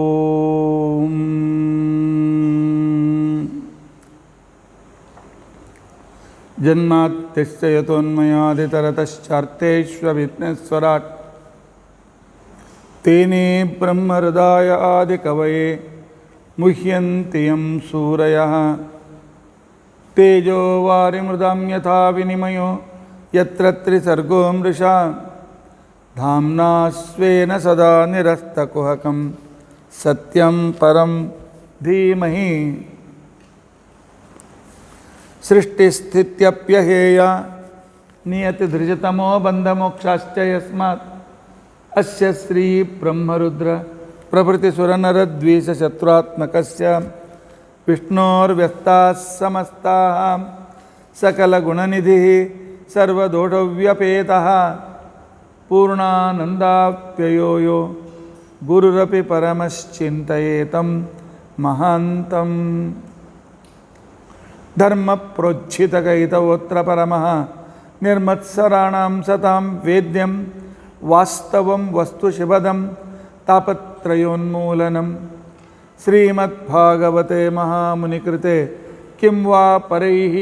ಓಂ ಜನ್ಮಾತ್ಯಸ್ಯ ಯತೋನ್ಮಯಾದಿತರತಶ್ಚಾರ್ಥೇಷ್ವವಿಘ್ನೇಶ್ವರಾಟ್ ತೇನೇ ಬ್ರಹ್ಮಹೃದಾಯ ಆದಿಕವಯೇ ಮುಹ್ಯಂತಿ M ಸೂರಯಃ ತೇಜೋ ವಾರಿಮೃದಾಂ ಯಥಾ ವಿನಿಮಯೋ ಯತ್ರ ತ್ರಿಸರ್ಗೋ ಮೃಷಾ ಧಾಮ್ನಾ ಸ್ವೇನ ಸದಾ ನಿರಸ್ತಕುಹಕಂ ಸತ್ಯಂ ಪರಂ ಧೀಮಹಿ ಸೃಷ್ಟಿಸ್ಥಿತ್ಯಪ್ಯಹೇಯ ನಿಯತಿಧೃಜತಮೋ ಬಂಧಮೋಕ್ಷಾಶ್ಚ ಯಸ್ಮಾತ್ ಅಸ್ಯ ಶ್ರೀ ಬ್ರಹ್ಮರುದ್ರ ಪ್ರಭೃತಿಸುರನರದ್ವೀಷಶತ್ರುತ್ಮಕಸ್ಯ ವಿಷ್ಣೋರ್ವ್ಯಸ್ತಾಃ ಸಮಸ್ತಾಃ ಸಕಲಗುಣನಿಧಿಃ ಸರ್ವದೋಷವ್ಯಪೇತಃ ಪೂರ್ಣಾನಂದಾಪ್ಯಯೋ ಯೋ ಗುರುರಪಿ ಪರಮಶ್ಚಿಂತಯೇತಂ ಮಹಾಂತಂ ಧರ್ಮಪ್ರೋಜ್झितकैतवोऽत्र परमः निर्मत्सराणां सतां वेद्यं वास्तवं वस्तुशिवदं तापत्रयोन्मूलनं श्रीमद्भागवते महामुनिकृते किं वा परैः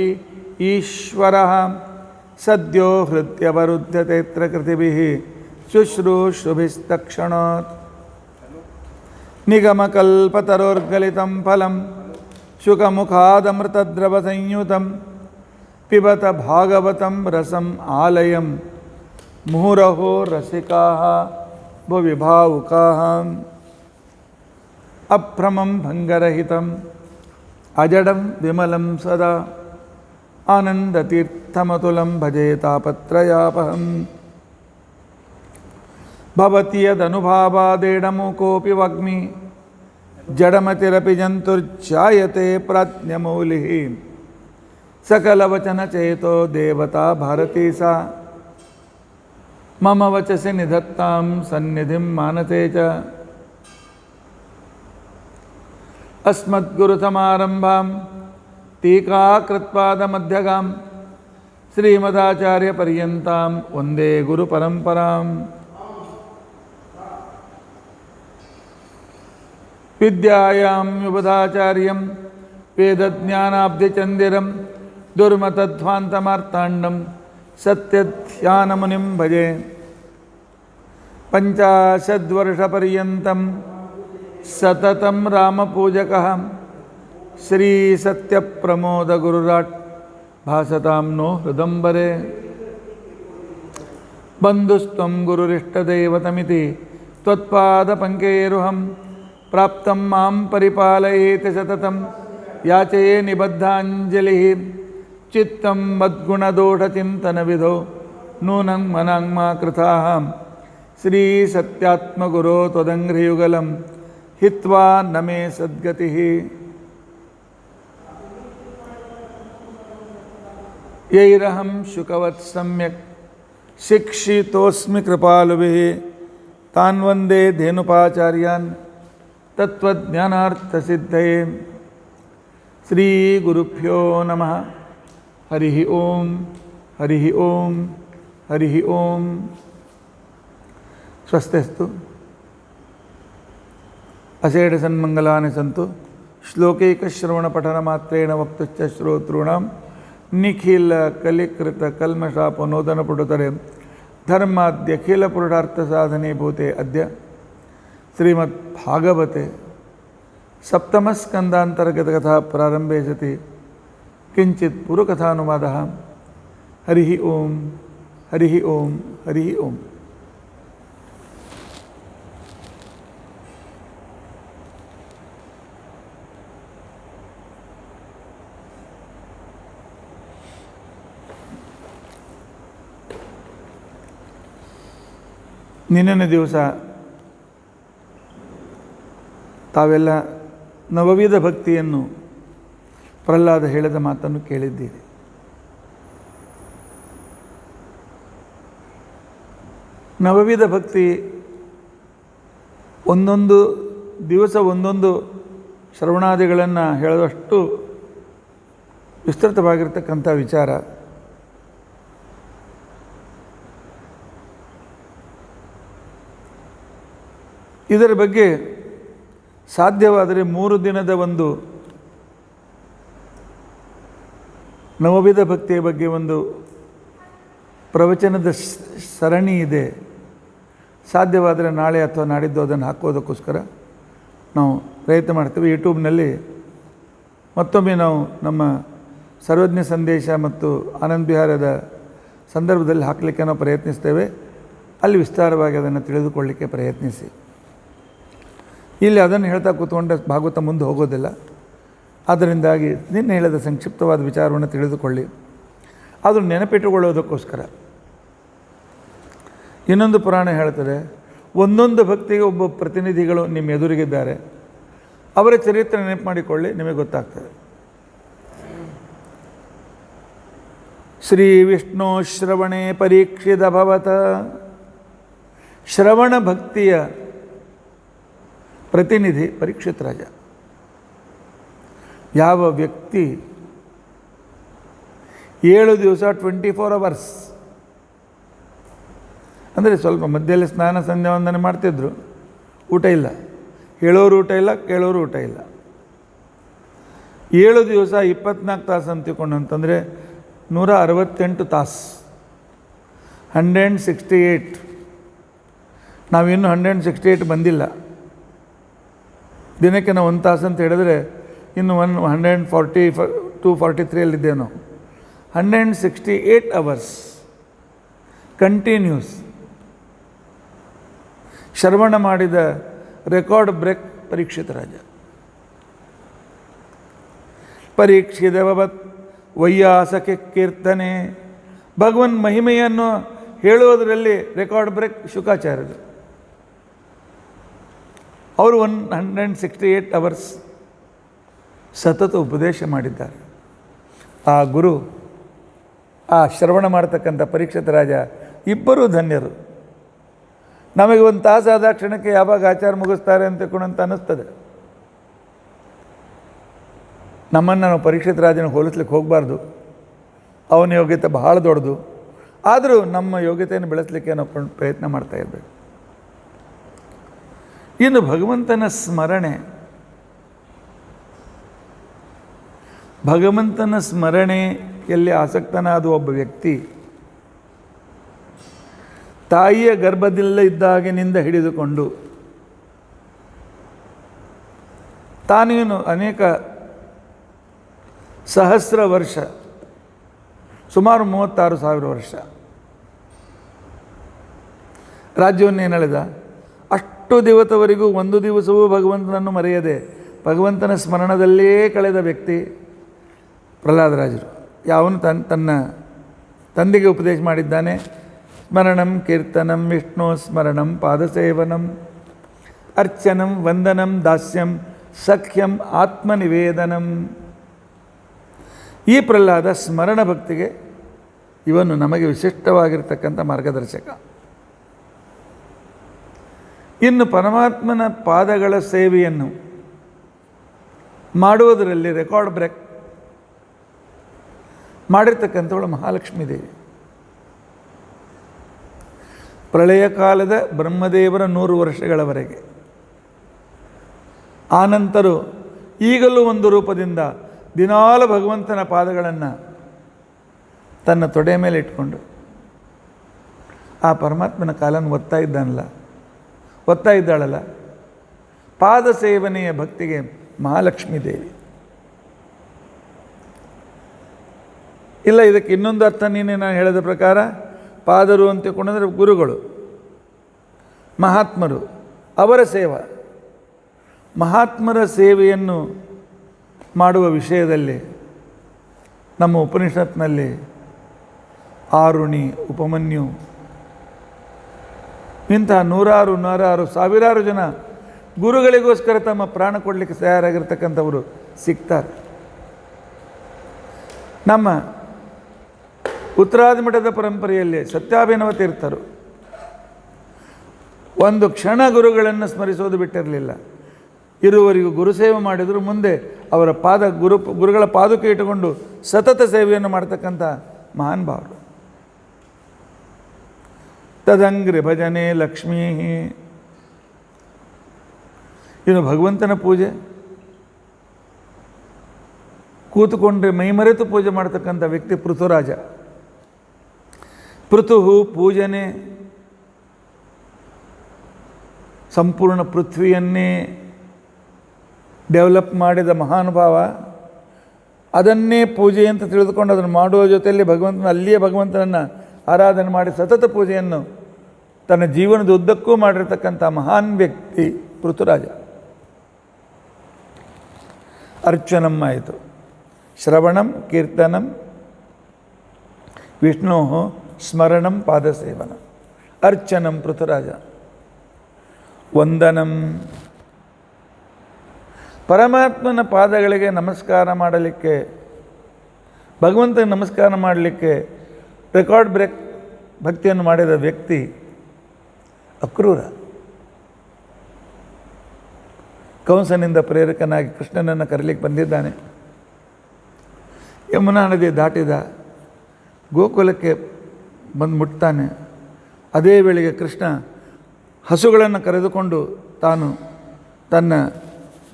ईश्वरः सद्यो हृद्यवरुध्यतेऽत्र कृतिभिः शुश्रूषुभिस्तक्षणात् निगमकल्पतरोर्गलितं फलं शुकमुखादमृतद्रवसंयुतं पिबत भागवतं रसम् आलयं मुहुरहो रसिकाः भुवि भावुकाः अभ्रमं भङ्गरहितम् अजडं विमलं सदा आनन्दतीर्थमतुलं भजे तापत्रयापहम् भवति यदनुभावादेडमुकोऽपि वाग्मी जडमतिरपि जन्तुर्जायते प्राज्ञमौलिः सकलवचनचेतो देवता भारती सा मम वचसि निधत्तां सन्निधिं मानते च अस्मद्गुरुसमारम्भां टीकाकृत्पादमध्यगां श्रीमदाचार्यपर्यन्तां वन्दे गुरुपरम्पराम् विद्यायां युवधाचार्यं वेदज्ञानाब्धिचन्दिरं दुर्मतध्वान्तमार्ताण्डं सत्यध्यानमुनिं भजे 50 सततं रामपूजकः श्रीसत्यप्रमोदगुरुराट् भासतां नो हृदम्बरे बन्धुस्त्वं गुरुरिष्टदैवतमिति त्वत्पादपङ्केरुहं प्राप्तं मां परिपालयेति सततं याचये निबद्धाञ्जलिः चित्तं मद्गुणदोषचिन्तनविधौ नूनं मनाङ्मा कृताः श्रीसत्यात्मगुरो त्वदङ्घ्रियुगलं हित्वा न मे सद्गतिः यैरहं शुकवत् सम्यक् शिक्षितोऽस्मि कृपालुभिः तान् वन्दे धेनुपाचार्यान् तत्त्वज्ञानार्थसिद्धये श्रीगुरुभ्यो नमः हरिः ओं हरिः ओं हरिः ओं स्वस्तिस्तु अशेषसन्मङ्गलानि सन्तु श्लोकैकश्रवणपठनमात्रेण वक्तुश्च श्रोतॄणां निखिलकलिकृतकल्मषापनोदनपुटुतरे धर्माद्यखिलपुरुषार्थसाधनीभूते अद्य श्रीमद्भागवते सप्तमस्कन्दान्तर्गतकथा प्रारम्भे सति किञ्चित् पूर्वकथानुवादः हरिः ओं हरिः ओं हरिः ओं ನಿನ್ನೆ ದಿವಸ ತಾವೆಲ್ಲ ನವವಿಧ ಭಕ್ತಿಯನ್ನು ಪ್ರಹ್ಲಾದ ಹೇಳಿದ ಮಾತನ್ನು ಕೇಳಿದ್ದೀರಿ. ನವವಿಧ ಭಕ್ತಿ ಒಂದೊಂದು ದಿವಸ ಒಂದೊಂದು ಶ್ರವಣಾದಿಗಳನ್ನು ಹೇಳುವಷ್ಟು ವಿಸ್ತೃತವಾಗಿರ್ತಕ್ಕಂಥ ವಿಚಾರ. ಇದರ ಬಗ್ಗೆ ಸಾಧ್ಯವಾದರೆ 3 ದಿನದ ಒಂದು ನವವಿಧ ಭಕ್ತಿಯ ಬಗ್ಗೆ ಒಂದು ಪ್ರವಚನದ ಸರಣಿ ಇದೆ. ಸಾಧ್ಯವಾದರೆ ನಾಳೆ ಅಥವಾ ನಾಡಿದ್ದು ಅದನ್ನು ಹಾಕೋದಕ್ಕೋಸ್ಕರ ನಾವು ಪ್ರಯತ್ನ ಮಾಡ್ತೀವಿ. ಯೂಟ್ಯೂಬ್ನಲ್ಲಿ ಮತ್ತೊಮ್ಮೆ ನಾವು ನಮ್ಮ ಸರ್ವಜ್ಞ ಸಂದೇಶ ಮತ್ತು ಆನಂದ ವಿಹಾರದ ಸಂದರ್ಭದಲ್ಲಿ ಹಾಕಲಿಕ್ಕೆ ನಾವು ಪ್ರಯತ್ನಿಸ್ತೇವೆ. ಅಲ್ಲಿ ವಿಸ್ತಾರವಾಗಿ ಅದನ್ನು ತಿಳಿದುಕೊಳ್ಳಲಿಕ್ಕೆ ಪ್ರಯತ್ನಿಸಿ. ಇಲ್ಲಿ ಅದನ್ನು ಹೇಳ್ತಾ ಕೂತ್ಕೊಂಡ್ರೆ ಭಾಗವತ ಮುಂದೆ ಹೋಗೋದಿಲ್ಲ. ಆದ್ದರಿಂದಾಗಿ ನಿನ್ನೆ ಹೇಳಿದ ಸಂಕ್ಷಿಪ್ತವಾದ ವಿಚಾರವನ್ನು ತಿಳಿದುಕೊಳ್ಳಿ. ಅದನ್ನು ನೆನಪಿಟ್ಟುಕೊಳ್ಳೋದಕ್ಕೋಸ್ಕರ ಇನ್ನೊಂದು ಪುರಾಣ ಹೇಳ್ತದೆ, ಒಂದೊಂದು ಭಕ್ತಿಗೆ ಒಬ್ಬ ಪ್ರತಿನಿಧಿಗಳು ನಿಮ್ಮ ಎದುರಿಗಿದ್ದಾರೆ. ಅವರ ಚರಿತ್ರೆ ನೆನಪು ಮಾಡಿಕೊಳ್ಳಿ, ನಿಮಗೆ ಗೊತ್ತಾಗ್ತದೆ. ಶ್ರೀ ವಿಷ್ಣು ಶ್ರವಣೆ ಪರೀಕ್ಷಿತ ಭವತ. ಶ್ರವಣ ಭಕ್ತಿಯ ಪ್ರತಿನಿಧಿ ಪರೀಕ್ಷಿತ್ ರಾಜ. ಯಾವ ವ್ಯಕ್ತಿ 7 ದಿವಸ 24 ಅವರ್ಸ್ ಅಂದರೆ ಸ್ವಲ್ಪ ಮಧ್ಯದಲ್ಲಿ ಸ್ನಾನ ಸಂಧ್ಯಾ ವಂದನೆ ಮಾಡ್ತಿದ್ರು, ಊಟ ಇಲ್ಲ, ಹೇಳೋರು ಊಟ ಇಲ್ಲ, ಕೇಳೋರು ಊಟ ಇಲ್ಲ. 7 ದಿವಸ 24 ತಾಸು ಅಂತ ತಿಳ್ಕೊಂಡು ಅಂತಂದರೆ 168 ತಾಸು, 168. ನಾವಿನ್ನೂ 168 ಬಂದಿಲ್ಲ. ದಿನಕ್ಕೆ ನಾವು 1 ತಾಸು ಅಂತ ಹೇಳಿದ್ರೆ ಇನ್ನು 142-43 ನಾವು. 168 ಅವರ್ಸ್ ಕಂಟಿನ್ಯೂಸ್ ಶ್ರವಣ ಮಾಡಿದ ರೆಕಾರ್ಡ್ ಬ್ರೇಕ್ ಪರೀಕ್ಷಿತ ರಾಜ. ಪರೀಕ್ಷಿತವತ್ ವೈಯಾಸಕ್ಕೆ ಕೀರ್ತನೆ. ಭಗವನ್ ಮಹಿಮೆಯನ್ನು ಹೇಳುವುದರಲ್ಲಿ ರೆಕಾರ್ಡ್ ಬ್ರೇಕ್ ಶುಕಾಚಾರ್ಯರು. ಅವರು 168 ಅವರ್ಸ್ ಸತತ ಉಪದೇಶ ಮಾಡಿದ್ದಾರೆ. ಆ ಗುರು, ಆ ಶ್ರವಣ ಮಾಡ್ತಕ್ಕಂಥ ಪರೀಕ್ಷಿತ ರಾಜ ಇಬ್ಬರೂ ಧನ್ಯರು. ನಮಗೆ 1 ತಾಸು ಆದ ಕ್ಷಣಕ್ಕೆ ಯಾವಾಗ ಆಚಾರ ಮುಗಿಸ್ತಾರೆ ಅಂತ ಅನ್ನಿಸ್ತದೆ. ನಮ್ಮನ್ನು ನಾವು ಪರೀಕ್ಷಿತ ರಾಜನ ಹೋಲಿಸ್ಲಿಕ್ಕೆ ಹೋಗಬಾರ್ದು. ಅವನ ಯೋಗ್ಯತೆ ಬಹಳ ದೊಡ್ಡದು. ಆದರೂ ನಮ್ಮ ಯೋಗ್ಯತೆಯನ್ನು ಬೆಳೆಸಲಿಕ್ಕೆ ನಾವು ಪ್ರಯತ್ನ ಮಾಡ್ತಾ ಇರಬೇಕು. ಇನ್ನು ಭಗವಂತನ ಸ್ಮರಣೆ. ಭಗವಂತನ ಸ್ಮರಣೆಯಲ್ಲಿ ಆಸಕ್ತನಾದ ಒಬ್ಬ ವ್ಯಕ್ತಿ ತಾಯಿಯ ಗರ್ಭದಲ್ಲೇ ಇದ್ದಾಗಿನಿಂದ ಹಿಡಿದುಕೊಂಡು ತಾನೇನು ಅನೇಕ ಸಹಸ್ರ ವರ್ಷ, ಸುಮಾರು 36,000 ವರ್ಷ ರಾಜ್ಯವನ್ನೇನೆಳೆದ. ಅಷ್ಟು ದಿವಸವರೆಗೂ ಒಂದು ದಿವಸವೂ ಭಗವಂತನನ್ನು ಮರೆಯದೆ ಭಗವಂತನ ಸ್ಮರಣದಲ್ಲೇ ಕಳೆದ ವ್ಯಕ್ತಿ ಪ್ರಹ್ಲಾದರಾಜರು. ಯಾವನು ತನ್ನ ತಂದೆಗೆ ಉಪದೇಶ ಮಾಡಿದ್ದಾನೆ, ಸ್ಮರಣಂ ಕೀರ್ತನಂ ವಿಷ್ಣು ಸ್ಮರಣಂ ಪಾದಸೇವನಂ ಅರ್ಚನಂ ವಂದನಂ ದಾಸ್ಯಂ ಸಖ್ಯಂ ಆತ್ಮನಿವೇದನಂ. ಈ ಪ್ರಹ್ಲಾದ ಸ್ಮರಣ ಭಕ್ತಿಗೆ ಇವನು ನಮಗೆ ವಿಶಿಷ್ಟವಾಗಿರ್ತಕ್ಕಂಥ ಮಾರ್ಗದರ್ಶಕ. ಇನ್ನು ಪರಮಾತ್ಮನ ಪಾದಗಳ ಸೇವೆಯನ್ನು ಮಾಡುವುದರಲ್ಲಿ ರೆಕಾರ್ಡ್ ಬ್ರೇಕ್ ಮಾಡಿರ್ತಕ್ಕಂಥವಳು ಮಹಾಲಕ್ಷ್ಮೀ ದೇವಿ. ಪ್ರಳಯ ಕಾಲದ ಬ್ರಹ್ಮದೇವರ 100 ವರ್ಷಗಳವರೆಗೆ, ಆನಂತರ ಈಗಲೂ ಒಂದು ರೂಪದಿಂದ ದಿನಾಲು ಭಗವಂತನ ಪಾದಗಳನ್ನು ತನ್ನ ತೊಡೆ ಮೇಲೆ ಇಟ್ಕೊಂಡು ಆ ಪರಮಾತ್ಮನ ಕಾಲನ್ನು ಒತ್ತಾ ಇದ್ದಾಳಲ್ಲ, ಪಾದ ಸೇವನೆಯ ಭಕ್ತಿಗೆ ಮಹಾಲಕ್ಷ್ಮೀ ದೇವಿ. ಇಲ್ಲ, ಇದಕ್ಕೆ ಇನ್ನೊಂದು ಅರ್ಥ ನೀನೇ ನಾನು ಹೇಳಿದ ಪ್ರಕಾರ ಪಾದರು ಅಂತ ತಿಳ್ಕೊಂಡ್ರೆ ಗುರುಗಳು, ಮಹಾತ್ಮರು, ಅವರ ಸೇವಾ. ಮಹಾತ್ಮರ ಸೇವೆಯನ್ನು ಮಾಡುವ ವಿಷಯದಲ್ಲಿ ನಮ್ಮ ಉಪನಿಷತ್ನಲ್ಲಿ ಆರುಣಿ, ಉಪಮನ್ಯು ಇಂತಹ ನೂರಾರು ಸಾವಿರಾರು ಜನ ಗುರುಗಳಿಗೋಸ್ಕರ ತಮ್ಮ ಪ್ರಾಣ ಕೊಡಲಿಕ್ಕೆ ತಯಾರಾಗಿರ್ತಕ್ಕಂಥವರು ಸಿಗ್ತಾರೆ. ನಮ್ಮ ಉತ್ತರಾದಿ ಮಠದ ಪರಂಪರೆಯಲ್ಲಿ ಸತ್ಯಾಭಿನವ ತೀರ್ಥರು ಒಂದು ಕ್ಷಣ ಗುರುಗಳನ್ನು ಸ್ಮರಿಸೋದು ಬಿಟ್ಟಿರಲಿಲ್ಲ. ಇರುವವರೆಗೂ ಗುರುಸೇವೆ ಮಾಡಿದರು. ಮುಂದೆ ಅವರ ಗುರುಗಳ ಪಾದುಕೆ ಇಟ್ಟುಕೊಂಡು ಸತತ ಸೇವೆಯನ್ನು ಮಾಡ್ತಕ್ಕಂಥ ಮಹಾನ್ ಭಾವರು. ತದಂಗ್ರಿ ಭಜನೆ ಲಕ್ಷ್ಮೀ. ಇನ್ನು ಭಗವಂತನ ಪೂಜೆ, ಕೂತುಕೊಂಡ್ರೆ ಮೈಮರೆತು ಪೂಜೆ ಮಾಡ್ತಕ್ಕಂಥ ವ್ಯಕ್ತಿ ಪೃಥುರಾಜ. ಪೃಥು ಪೂಜನೆ, ಸಂಪೂರ್ಣ ಪೃಥ್ವಿಯನ್ನೇ ಡೆವಲಪ್ ಮಾಡಿದ ಮಹಾನುಭಾವ. ಅದನ್ನೇ ಪೂಜೆ ಅಂತ ತಿಳಿದುಕೊಂಡು ಅದನ್ನು ಮಾಡುವ ಜೊತೆಯಲ್ಲಿ ಅಲ್ಲಿಯೇ ಭಗವಂತನನ್ನು ಆರಾಧನೆ ಮಾಡಿ ಸತತ ಪೂಜೆಯನ್ನು ತನ್ನ ಜೀವನದ ಉದ್ದಕ್ಕೂ ಮಾಡಿರ್ತಕ್ಕಂಥ ಮಹಾನ್ ವ್ಯಕ್ತಿ ಪೃಥುರಾಜ. ಅರ್ಚನಂ ಆಯಿತು, ಶ್ರವಣಂ ಕೀರ್ತನಂ ವಿಷ್ಣು ಸ್ಮರಣಂ ಪಾದಸೇವನ. ಅರ್ಚನಂ ಪೃಥುರಾಜ. ವಂದನಂ, ಪರಮಾತ್ಮನ ಪಾದಗಳಿಗೆ ನಮಸ್ಕಾರ ಮಾಡಲಿಕ್ಕೆ, ಭಗವಂತನಿಗೆ ನಮಸ್ಕಾರ ಮಾಡಲಿಕ್ಕೆ ರೆಕಾರ್ಡ್ ಬ್ರೇಕ್ ಭಕ್ತಿಯನ್ನು ಮಾಡಿದ ವ್ಯಕ್ತಿ ಅಕ್ರೂರ. ಕಂಸನಿಂದ ಪ್ರೇರಕನಾಗಿ ಕೃಷ್ಣನನ್ನು ಕರೀಲಿಕ್ಕೆ ಬಂದಿದ್ದಾನೆ. ಯಮುನಾ ನದಿ ದಾಟಿದ, ಗೋಕುಲಕ್ಕೆ ಬಂದು ಮುಟ್ತಾನೆ. ಅದೇ ವೇಳೆಗೆ ಕೃಷ್ಣ ಹಸುಗಳನ್ನು ಕರೆದುಕೊಂಡು ತಾನು ತನ್ನ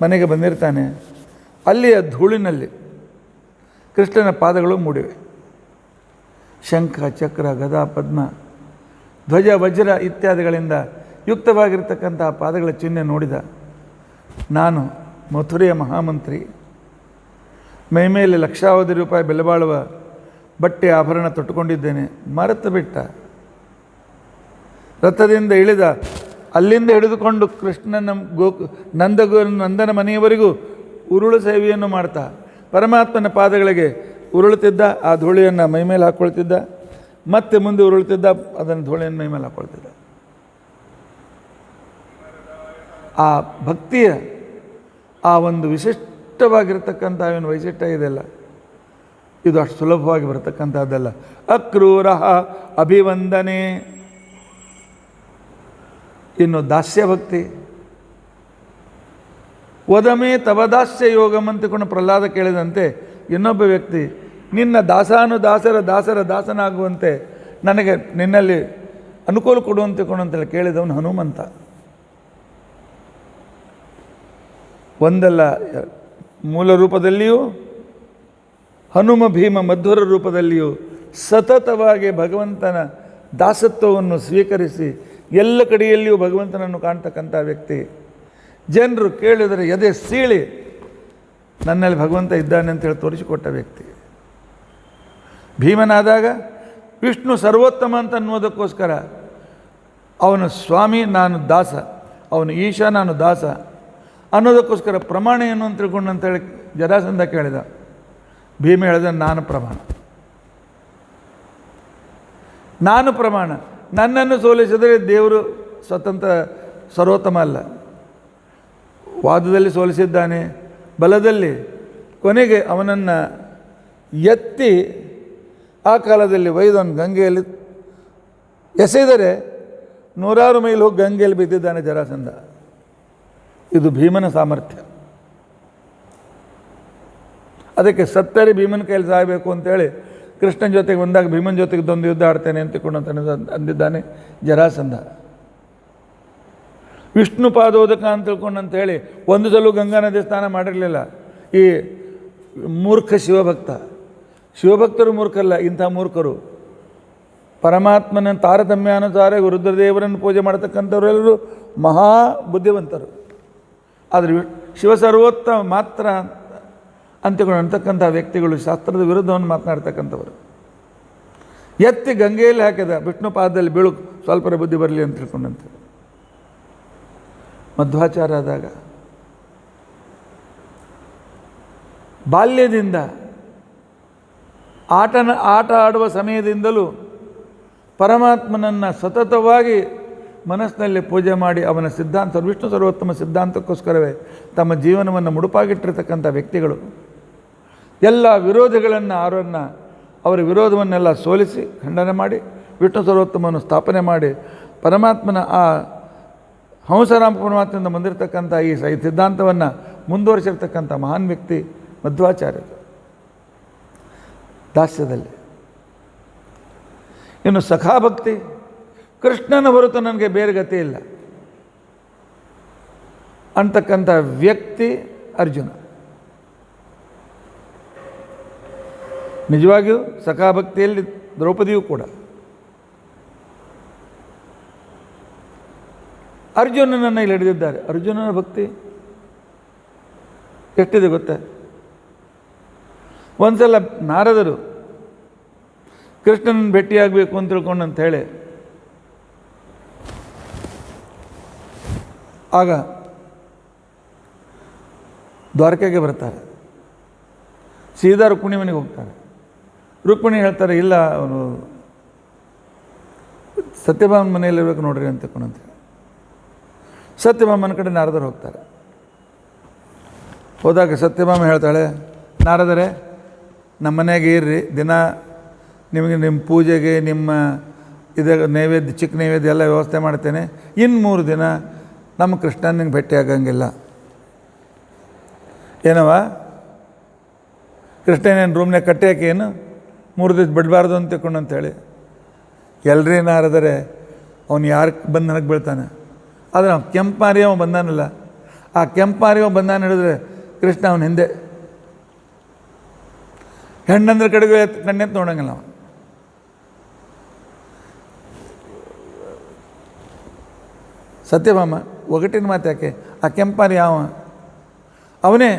ಮನೆಗೆ ಬಂದಿರ್ತಾನೆ. ಅಲ್ಲಿಯ ಧೂಳಿನಲ್ಲಿ ಕೃಷ್ಣನ ಪಾದಗಳು ಮೂಡಿವೆ. ಶಂಖ, ಚಕ್ರ, ಗದಾ, ಪದ್ಮ, ಧ್ವಜ, ವಜ್ರ ಇತ್ಯಾದಿಗಳಿಂದ ಯುಕ್ತವಾಗಿರ್ತಕ್ಕಂತಹ ಪಾದಗಳ ಚಿಹ್ನೆ ನೋಡಿದ. ನಾನು ಮಥುರೆಯ ಮಹಾಮಂತ್ರಿ, ಮೈಮೇಲೆ ಲಕ್ಷಾವಧಿ ರೂಪಾಯಿ ಬೆಲೆ ಬಾಳುವ ಬಟ್ಟೆ ಆಭರಣ ತೊಟ್ಟುಕೊಂಡಿದ್ದೇನೆ. ಮರೆತು ಬಿಟ್ಟ. ರಥದಿಂದ ಇಳಿದ, ಅಲ್ಲಿಂದ ಹಿಡಿದುಕೊಂಡು ಕೃಷ್ಣನ ನಂದನ ಮನೆಯವರೆಗೂ ಉರುಳು ಸೇವೆಯನ್ನು ಮಾಡ್ತಾ ಪರಮಾತ್ಮನ ಪಾದಗಳಿಗೆ ಉರುಳುತ್ತಿದ್ದ. ಆ ಧೂಳಿಯನ್ನು ಮೈಮೇಲೆ ಹಾಕ್ಕೊಳ್ತಿದ್ದ, ಮತ್ತೆ ಮುಂದೆ ಉರುಳುತ್ತಿದ್ದ, ಅದನ್ನು ಧೂಳಿಯನ್ನು ಮೈಮೇಲೆ ಹಾಕ್ಕೊಳ್ತಿದ್ದ. ಆ ಭಕ್ತಿಯ ಆ ಒಂದು ವಿಶಿಷ್ಟವಾಗಿರ್ತಕ್ಕಂಥ ಏನು ವೈಶಿಷ್ಟ್ಯ ಇದೆಲ್ಲ, ಇದು ಅಷ್ಟು ಸುಲಭವಾಗಿ ಬರತಕ್ಕಂಥದ್ದಲ್ಲ. ಅಕ್ರೂರ ಅಭಿವಂದನೆ. ಇನ್ನು ದಾಸ್ಯ ಭಕ್ತಿ. ವದಮೇ ತವದಾಸ್ಯ ಯೋಗಂ ಅಂತಿಕೊಂಡು ಪ್ರಹ್ಲಾದ ಕೇಳಿದಂತೆ ಇನ್ನೊಬ್ಬ ವ್ಯಕ್ತಿ, ನಿನ್ನ ದಾಸಾನುದಾಸರ ದಾಸರ ದಾಸನಾಗುವಂತೆ ನನಗೆ ನಿನ್ನಲ್ಲಿ ಅನುಕೂಲ ಕೊಡುವಂತಿಕೊಂಡು ಅಂತೇಳಿ ಕೇಳಿದವನು ಹನುಮಂತ. ಒಂದಲ್ಲ, ಮೂಲ ರೂಪದಲ್ಲಿಯೂ ಹನುಮ ಭೀಮ ಮಧ್ವರ ರೂಪದಲ್ಲಿಯೂ ಸತತವಾಗಿ ಭಗವಂತನ ದಾಸತ್ವವನ್ನು ಸ್ವೀಕರಿಸಿ ಎಲ್ಲ ಕಡೆಯಲ್ಲಿಯೂ ಭಗವಂತನನ್ನು ಕಾಣ್ತಕ್ಕಂಥ ವ್ಯಕ್ತಿ. ಜನರು ಕೇಳಿದರೆ ಎದೆ ಸೀಳಿ ನನ್ನಲ್ಲಿ ಭಗವಂತ ಇದ್ದಾನೆ ಅಂತೇಳಿ ತೋರಿಸಿಕೊಟ್ಟ ವ್ಯಕ್ತಿ. ಭೀಮನಾದಾಗ ವಿಷ್ಣು ಸರ್ವೋತ್ತಮ ಅಂತ ಅನ್ನೋದಕ್ಕೋಸ್ಕರ ಅವನು ಸ್ವಾಮಿ, ನಾನು ದಾಸ, ಅವನು ಈಶ, ನಾನು ದಾಸ ಅನ್ನೋದಕ್ಕೋಸ್ಕರ ಪ್ರಮಾಣ ಏನು ಅಂತ ತಿಳ್ಕೊಂಡು ಅಂತೇಳಿ ಜರಾಸಂಧ ಕೇಳಿದ. ಭೀಮ ಹೇಳಿದ, ನಾನು ಪ್ರಮಾಣ, ನಾನು ಪ್ರಮಾಣ. ನನ್ನನ್ನು ಸೋಲಿಸಿದರೆ ದೇವರು ಸ್ವತಂತ್ರ ಸರ್ವೋತ್ತಮ ಅಲ್ಲ. ವಾದದಲ್ಲಿ ಸೋಲಿಸಿದ್ದಾನೆ, ಬಲದಲ್ಲಿ. ಕೊನೆಗೆ ಅವನನ್ನು ಎತ್ತಿ ಆ ಕಾಲದಲ್ಲಿ ಒಯ್ದವನು ಗಂಗೆಯಲ್ಲಿ ಎಸೆದರೆ 100 ಮೈಲು ಹೋಗಿ ಗಂಗೆಯಲ್ಲಿ ಬಿದ್ದಿದ್ದಾನೆ ಜರಾಸಂಧ. ಇದು ಭೀಮನ ಸಾಮರ್ಥ್ಯ. ಅದಕ್ಕೆ ಸತ್ತರೆ ಭೀಮನ ಕೈಯಲ್ಲಿ ಸಾಯಬೇಕು ಅಂತೇಳಿ ಕೃಷ್ಣನ ಜೊತೆಗೆ ಬಂದಾಗ ಭೀಮನ ಜೊತೆಗೆ ಒಂದು ಯುದ್ಧ ಆಡ್ತೇನೆ ಅಂತಿಕೊಂಡು ಅಂದಿದ್ದಾನೆ ಜರಾಸಂಧ. ವಿಷ್ಣು ಪಾದೋದಕ ಅಂತ ತಿಳ್ಕೊಂಡು ಅಂತೇಳಿ ಒಂದು ಸಲ ಗಂಗಾ ನದಿ ಸ್ನಾನ ಮಾಡಿರಲಿಲ್ಲ ಈ ಮೂರ್ಖ ಶಿವಭಕ್ತ. ಶಿವಭಕ್ತರು ಮೂರ್ಖಲ್ಲ, ಇಂಥ ಮೂರ್ಖರು. ಪರಮಾತ್ಮನ ತಾರತಮ್ಯಾನುಸಾರ ರುದ್ರದೇವರನ್ನು ಪೂಜೆ ಮಾಡತಕ್ಕಂಥವರೆಲ್ಲರೂ ಮಹಾ ಬುದ್ಧಿವಂತರು. ಆದರೆ ಶಿವ ಸರ್ವೋತ್ತಮ ಮಾತ್ರ ಅಂತಿಕೊಂಡು ಅಂತಕ್ಕಂಥ ವ್ಯಕ್ತಿಗಳು ಶಾಸ್ತ್ರದ ವಿರುದ್ಧವನ್ನು ಮಾತನಾಡ್ತಕ್ಕಂಥವರು. ಎತ್ತಿ ಗಂಗೆಯಲ್ಲಿ ಹಾಕಿದ, ವಿಷ್ಣು ಪಾದದಲ್ಲಿ ಬೀಳು, ಸ್ವಲ್ಪರ ಬುದ್ಧಿ ಬರಲಿ ಅಂತ ತಿಳ್ಕೊಂಡಂತೆ. ಮಧ್ವಾಚಾರ ಆದಾಗ ಬಾಲ್ಯದಿಂದ ಆಟ ಆಡುವ ಸಮಯದಿಂದಲೂ ಪರಮಾತ್ಮನನ್ನು ಸತತವಾಗಿ ಮನಸ್ಸಿನಲ್ಲಿ ಪೂಜೆ ಮಾಡಿ ಅವನ ಸಿದ್ಧಾಂತ, ವಿಷ್ಣು ಸರ್ವೋತ್ತಮ ಸಿದ್ಧಾಂತಕ್ಕೋಸ್ಕರವೇ ತಮ್ಮ ಜೀವನವನ್ನು ಮುಡುಪಾಗಿಟ್ಟಿರ್ತಕ್ಕಂಥ ವ್ಯಕ್ತಿಗಳು. ಎಲ್ಲ ವಿರೋಧಿಗಳನ್ನು ಅವರ ವಿರೋಧವನ್ನೆಲ್ಲ ಸೋಲಿಸಿ ಖಂಡನೆ ಮಾಡಿ ವಿಷ್ಣು ಸರ್ವೋತ್ತಮವನ್ನು ಸ್ಥಾಪನೆ ಮಾಡಿ ಪರಮಾತ್ಮನ ಆ ಹಂಸರಾಮ ಪರಮಾತ್ಮದಿಂದ ಬಂದಿರತಕ್ಕಂಥ ಈ ಸಿದ್ಧಾಂತವನ್ನು ಮುಂದುವರಿಸಿರ್ತಕ್ಕಂಥ ಮಹಾನ್ ವ್ಯಕ್ತಿ ಮಧ್ವಾಚಾರ್ಯರು. ದಾಸ್ಯದಲ್ಲಿ ಇನ್ನು ಸಖಾಭಕ್ತಿ. ಕೃಷ್ಣನ ಹೊರತು ನನಗೆ ಬೇರೆ ಗತಿ ಇಲ್ಲ. ಅಂತಕ್ಕಂಥ ವ್ಯಕ್ತಿ ಅರ್ಜುನ. ನಿಜವಾಗಿಯೂ ಸಖಾಭಕ್ತಿಯಲ್ಲಿ ದ್ರೌಪದಿಯೂ ಕೂಡ ಅರ್ಜುನನನ್ನು ಇಲ್ಲಿ ಹಿಡಿದಿದ್ದಾರೆ. ಅರ್ಜುನನ ಭಕ್ತಿ ಎಷ್ಟಿದೆ ಗೊತ್ತಾ? ಒಂದ್ಸಲ ನಾರದರು ಕೃಷ್ಣನ ಭೇಟಿಯಾಗಬೇಕು ಅಂತ ತಿಳ್ಕೊಂಡು ಅಂತ ಹೇಳಿ ಆಗ ದ್ವಾರಕೆಗೆ ಬರ್ತಾರೆ. ಸೀದಾ ರುಕ್ಮಿಣಿ ಮನೆಗೆ ಹೋಗ್ತಾರೆ. ರುಕ್ಮಿಣಿ ಹೇಳ್ತಾರೆ, ಇಲ್ಲ ಅವನು ಸತ್ಯಭಾಮನ ಮನೆಯಲ್ಲಿರ್ಬೇಕು ನೋಡ್ರಿ ಅಂತ ತಿಳ್ಕೊಂಡಂತೆ. ಸತ್ಯಭಾಮನ ಕಡೆ ನಾರದರು ಹೋಗ್ತಾರೆ. ಹೋದಾಗ ಸತ್ಯಭಾಮ ಹೇಳ್ತಾಳೆ, ನಾರದರೆ ನಮ್ಮ ಮನೆಗೆ ಇರ್ರಿ, ದಿನ ನಿಮಗೆ ನಿಮ್ಮ ಪೂಜೆಗೆ ನಿಮ್ಮ ನೈವೇದ್ಯ ಚಿಕ್ಕ ನೈವೇದ್ಯ ಎಲ್ಲ ವ್ಯವಸ್ಥೆ ಮಾಡ್ತೇನೆ. ಇನ್ನು 3 ದಿನ ನಮ್ಮ ಕೃಷ್ಣ ನಿಂಗೆ ಭೇಟಿ ಆಗಂಗಿಲ್ಲ. ಏನವ ಕೃಷ್ಣನೇನು ರೂಮ್ನಾಗ ಕಟ್ಟಿ ಹಾಕಿ ಏನು 3 ದಿವಸ ಬಿಡಬಾರ್ದು ಅಂತ ತಿಳ್ಕೊಂಡು ಅಂತೇಳಿ ಎಲ್ರಿ ನಾರದರೆ ಅವನು ಯಾರು ಬಂದು ನನಗೆ ಬೀಳ್ತಾನೆ. ಆದರೆ ಅವ್ನು ಕೆಂಪಾರಿ ಅವ ಬಂದಾನಲ್ಲ, ಆ ಕೆಂಪಾರಿ ಅವ ಬಂದಾನ ಹಿಡಿದ್ರೆ ಕೃಷ್ಣ ಅವನ ಹಿಂದೆ ಹೆಣ್ಣಂದ್ರೆ ಕಡೆಗೆ ಕಣ್ಣೆತ್ತು ನೋಡಂಗಿಲ್ಲ. ಅವ ಸತ್ಯಭಾಮ ಒಗಟಿನ ಮಾತು ಯಾಕೆ? ಆ ಕೆಂಪಾರಿ ಅವನೇ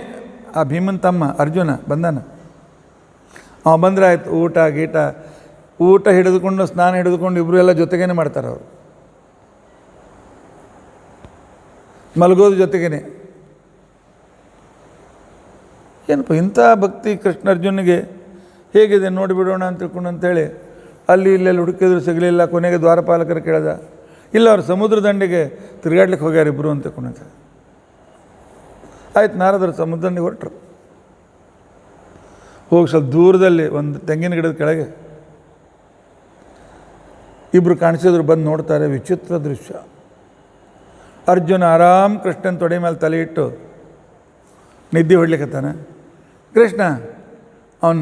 ಆ ಭೀಮನ್ ತಮ್ಮ ಅರ್ಜುನ ಬಂದಾನ. ಅವ ಬಂದರೆ ಆಯ್ತು, ಊಟ ಹಿಡಿದುಕೊಂಡು ಸ್ನಾನ ಹಿಡಿದುಕೊಂಡು ಇಬ್ಬರು ಎಲ್ಲ ಜೊತೆಗೇನೆ ಮಾಡ್ತಾರೆ. ಅವರು ಮಲಗೋದು ಜೊತೆಗೇನೆ. ಏನಪ್ಪ ಇಂಥ ಭಕ್ತಿ ಕೃಷ್ಣ ಅರ್ಜುನಿಗೆ ಹೇಗಿದೆ ನೋಡಿಬಿಡೋಣ ಅಂತ ತಿಳ್ಕೊಂಡು ಅಂತೇಳಿ ಅಲ್ಲಿ ಇಲ್ಲೆಲ್ಲಿ ಹುಡುಕಿದ್ರು ಸಿಗಲಿಲ್ಲ. ಕೊನೆಗೆ ದ್ವಾರಪಾಲಕರು ಕೇಳಿದ, ಇಲ್ಲ ಅವ್ರು ಸಮುದ್ರ ದಂಡೆಗೆ ತಿರುಗಾಡ್ಲಿಕ್ಕೆ ಹೋಗ್ಯಾರ ಇಬ್ಬರು ಅಂತ ತಿಳ್ಕೊಂಡಂತೆ. ಆಯ್ತು, ನಾರದರು ಸಮುದ್ರ ದಂಡೆಗೆ ಹೊರಟ್ರು. ಹೋಗಿ ಸ್ವಲ್ಪ ದೂರದಲ್ಲಿ ಒಂದು ತೆಂಗಿನ ಗಿಡದ ಕೆಳಗೆ ಇಬ್ಬರು ಕಾಣಿಸಿದ್ರು. ಬಂದು ನೋಡ್ತಾರೆ, ವಿಚಿತ್ರ ದೃಶ್ಯ. ಅರ್ಜುನ ಆರಾಮ್ ಕೃಷ್ಣನ ತೊಡೆ ಮೇಲೆ ತಲೆ ಇಟ್ಟು ನಿದ್ದೆ ಹೊಡ್ಲಿಕ್ಕತ್ತಾನೆ. ಕೃಷ್ಣ ಅವನು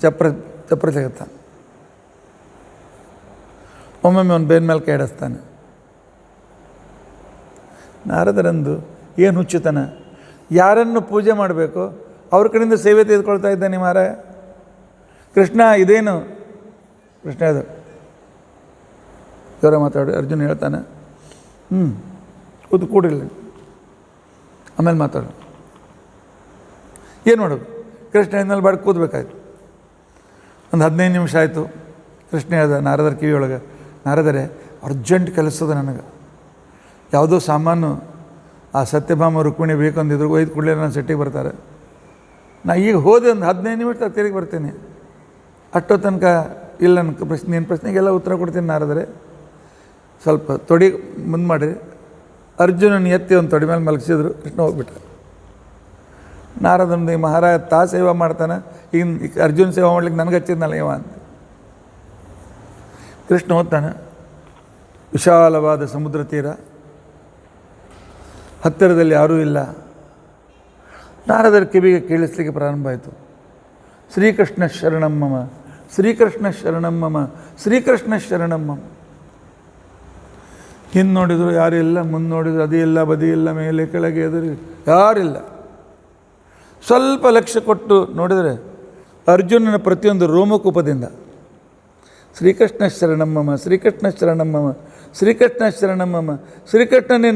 ಚಪ್ರ ತೆಗತ್ತಾನೆ. ಒಮ್ಮೊಮ್ಮೆ ಅವನು ಬೇನ್ ಮೇಲೆ ಕೈ ಹಿಡಿಸ್ತಾನೆ. ನಾರದರಂದು ಏನು ಹುಚ್ಚುತ್ತಾನ, ಯಾರನ್ನು ಪೂಜೆ ಮಾಡಬೇಕು ಅವ್ರ ಕಡೆಯಿಂದ ಸೇವೆ ತೆಗೆದುಕೊಳ್ತಾ ಇದ್ದಾನೆ ಮಾರಾಯ. ಕೃಷ್ಣ ಇದೇನು? ಕೃಷ್ಣ ಇದು ಜೋರ ಮಾತಾಡಿ. ಅರ್ಜುನ ಹೇಳ್ತಾನೆ, ಕೂತು ಕೂಡಿಲ್ಲ, ಆಮೇಲೆ ಮಾತಾಡು. ಏನು ಮಾಡೋದು? ಕೃಷ್ಣ ಇನ್ನಲ್ಲಿ ಬಾಡಿ ಕೂದಬೇಕಾಯ್ತು. ಒಂದು 15 ನಿಮಿಷ ಆಯಿತು. ಕೃಷ್ಣ ಹೇಳ್ದ ನಾರದರ ಕಿವಿಯೊಳಗೆ, ನಾರದರೆ ಅರ್ಜೆಂಟ್ ಕೆಲಸದ ನನಗೆ, ಯಾವುದೋ ಸಾಮಾನು ಆ ಸತ್ಯಭಾಮ ರುಕ್ಮಿಣಿ ಬೇಕಂದಿದ್ರು, ಒಯ್ದು ಕೂಡಲೇ ನಾನು ಸಿಟ್ಟಿಗೆ ಬರ್ತಾರೆ. ನಾ ಈಗ ಹೋದೆ ಒಂದು 15 ನಿಮಿಷ ತಿರುಗಿ ಬರ್ತೀನಿ. ಅಷ್ಟೋ ತನಕ ಇಲ್ಲ ನನ್ನ ನಿನ್ನ ಪ್ರಶ್ನೆಗೆಲ್ಲ ಉತ್ತರ ಕೊಡ್ತೀನಿ ನಾರದರೆ, ಸ್ವಲ್ಪ ತೊಡಿ ಮುಂದೆ ಮಾಡಿರಿ. ಅರ್ಜುನನ ಎತ್ತಿ ಒಂದು ತೊಡಿ ಮೇಲೆ ಮಲಗಿಸಿದ್ರು. ಕೃಷ್ಣ ಹೋಗ್ಬಿಟ್ಟ. ನಾರದನ ಮಹಾರಾಜ ಸೇವಾ ಮಾಡ್ತಾನೆ, ಈಗ ಅರ್ಜುನ ಸೇವಾ ಮಾಡ್ಲಿಕ್ಕೆ ನನಗೆ ಹಚ್ಚಿದ್ನಲ್ಲ ಇವ ಅಂತ. ಕೃಷ್ಣ ಹೋಗ್ತಾನೆ. ವಿಶಾಲವಾದ ಸಮುದ್ರ ತೀರ, ಹತ್ತಿರದಲ್ಲಿ ಯಾರೂ ಇಲ್ಲ. ನಾರದರ ಕಿವಿಗೆ ಕೇಳಿಸ್ಲಿಕ್ಕೆ ಪ್ರಾರಂಭ ಆಯಿತು, ಶ್ರೀಕೃಷ್ಣ ಶರಣಂ ಮಮ, ಶ್ರೀಕೃಷ್ಣ ಶರಣಂ ಮಮ, ಶ್ರೀಕೃಷ್ಣ ಶರಣಂ ಮಮ. ಹಿಂದೆ ನೋಡಿದ್ರು ಯಾರೂ ಇಲ್ಲ, ಮುಂದೆ ನೋಡಿದ್ರು ಅದೇ ಇಲ್ಲ, ಬದಿ ಇಲ್ಲ, ಮೇಲೆ ಕೆಳಗೆ ಎದುರು ಯಾರಿಲ್ಲ. ಸ್ವಲ್ಪ ಲಕ್ಷ್ಯ ಕೊಟ್ಟು ನೋಡಿದರೆ ಅರ್ಜುನನ ಪ್ರತಿಯೊಂದು ರೋಮಕೂಪದಿಂದ ಶ್ರೀಕೃಷ್ಣ ಶರಣಂ ಮಮ, ಶ್ರೀಕೃಷ್ಣ ಶರಣಂ ಮಮ, ಶ್ರೀಕೃಷ್ಣ ಶರಣಂ ಮಮ, ಶ್ರೀಕೃಷ್ಣನೇ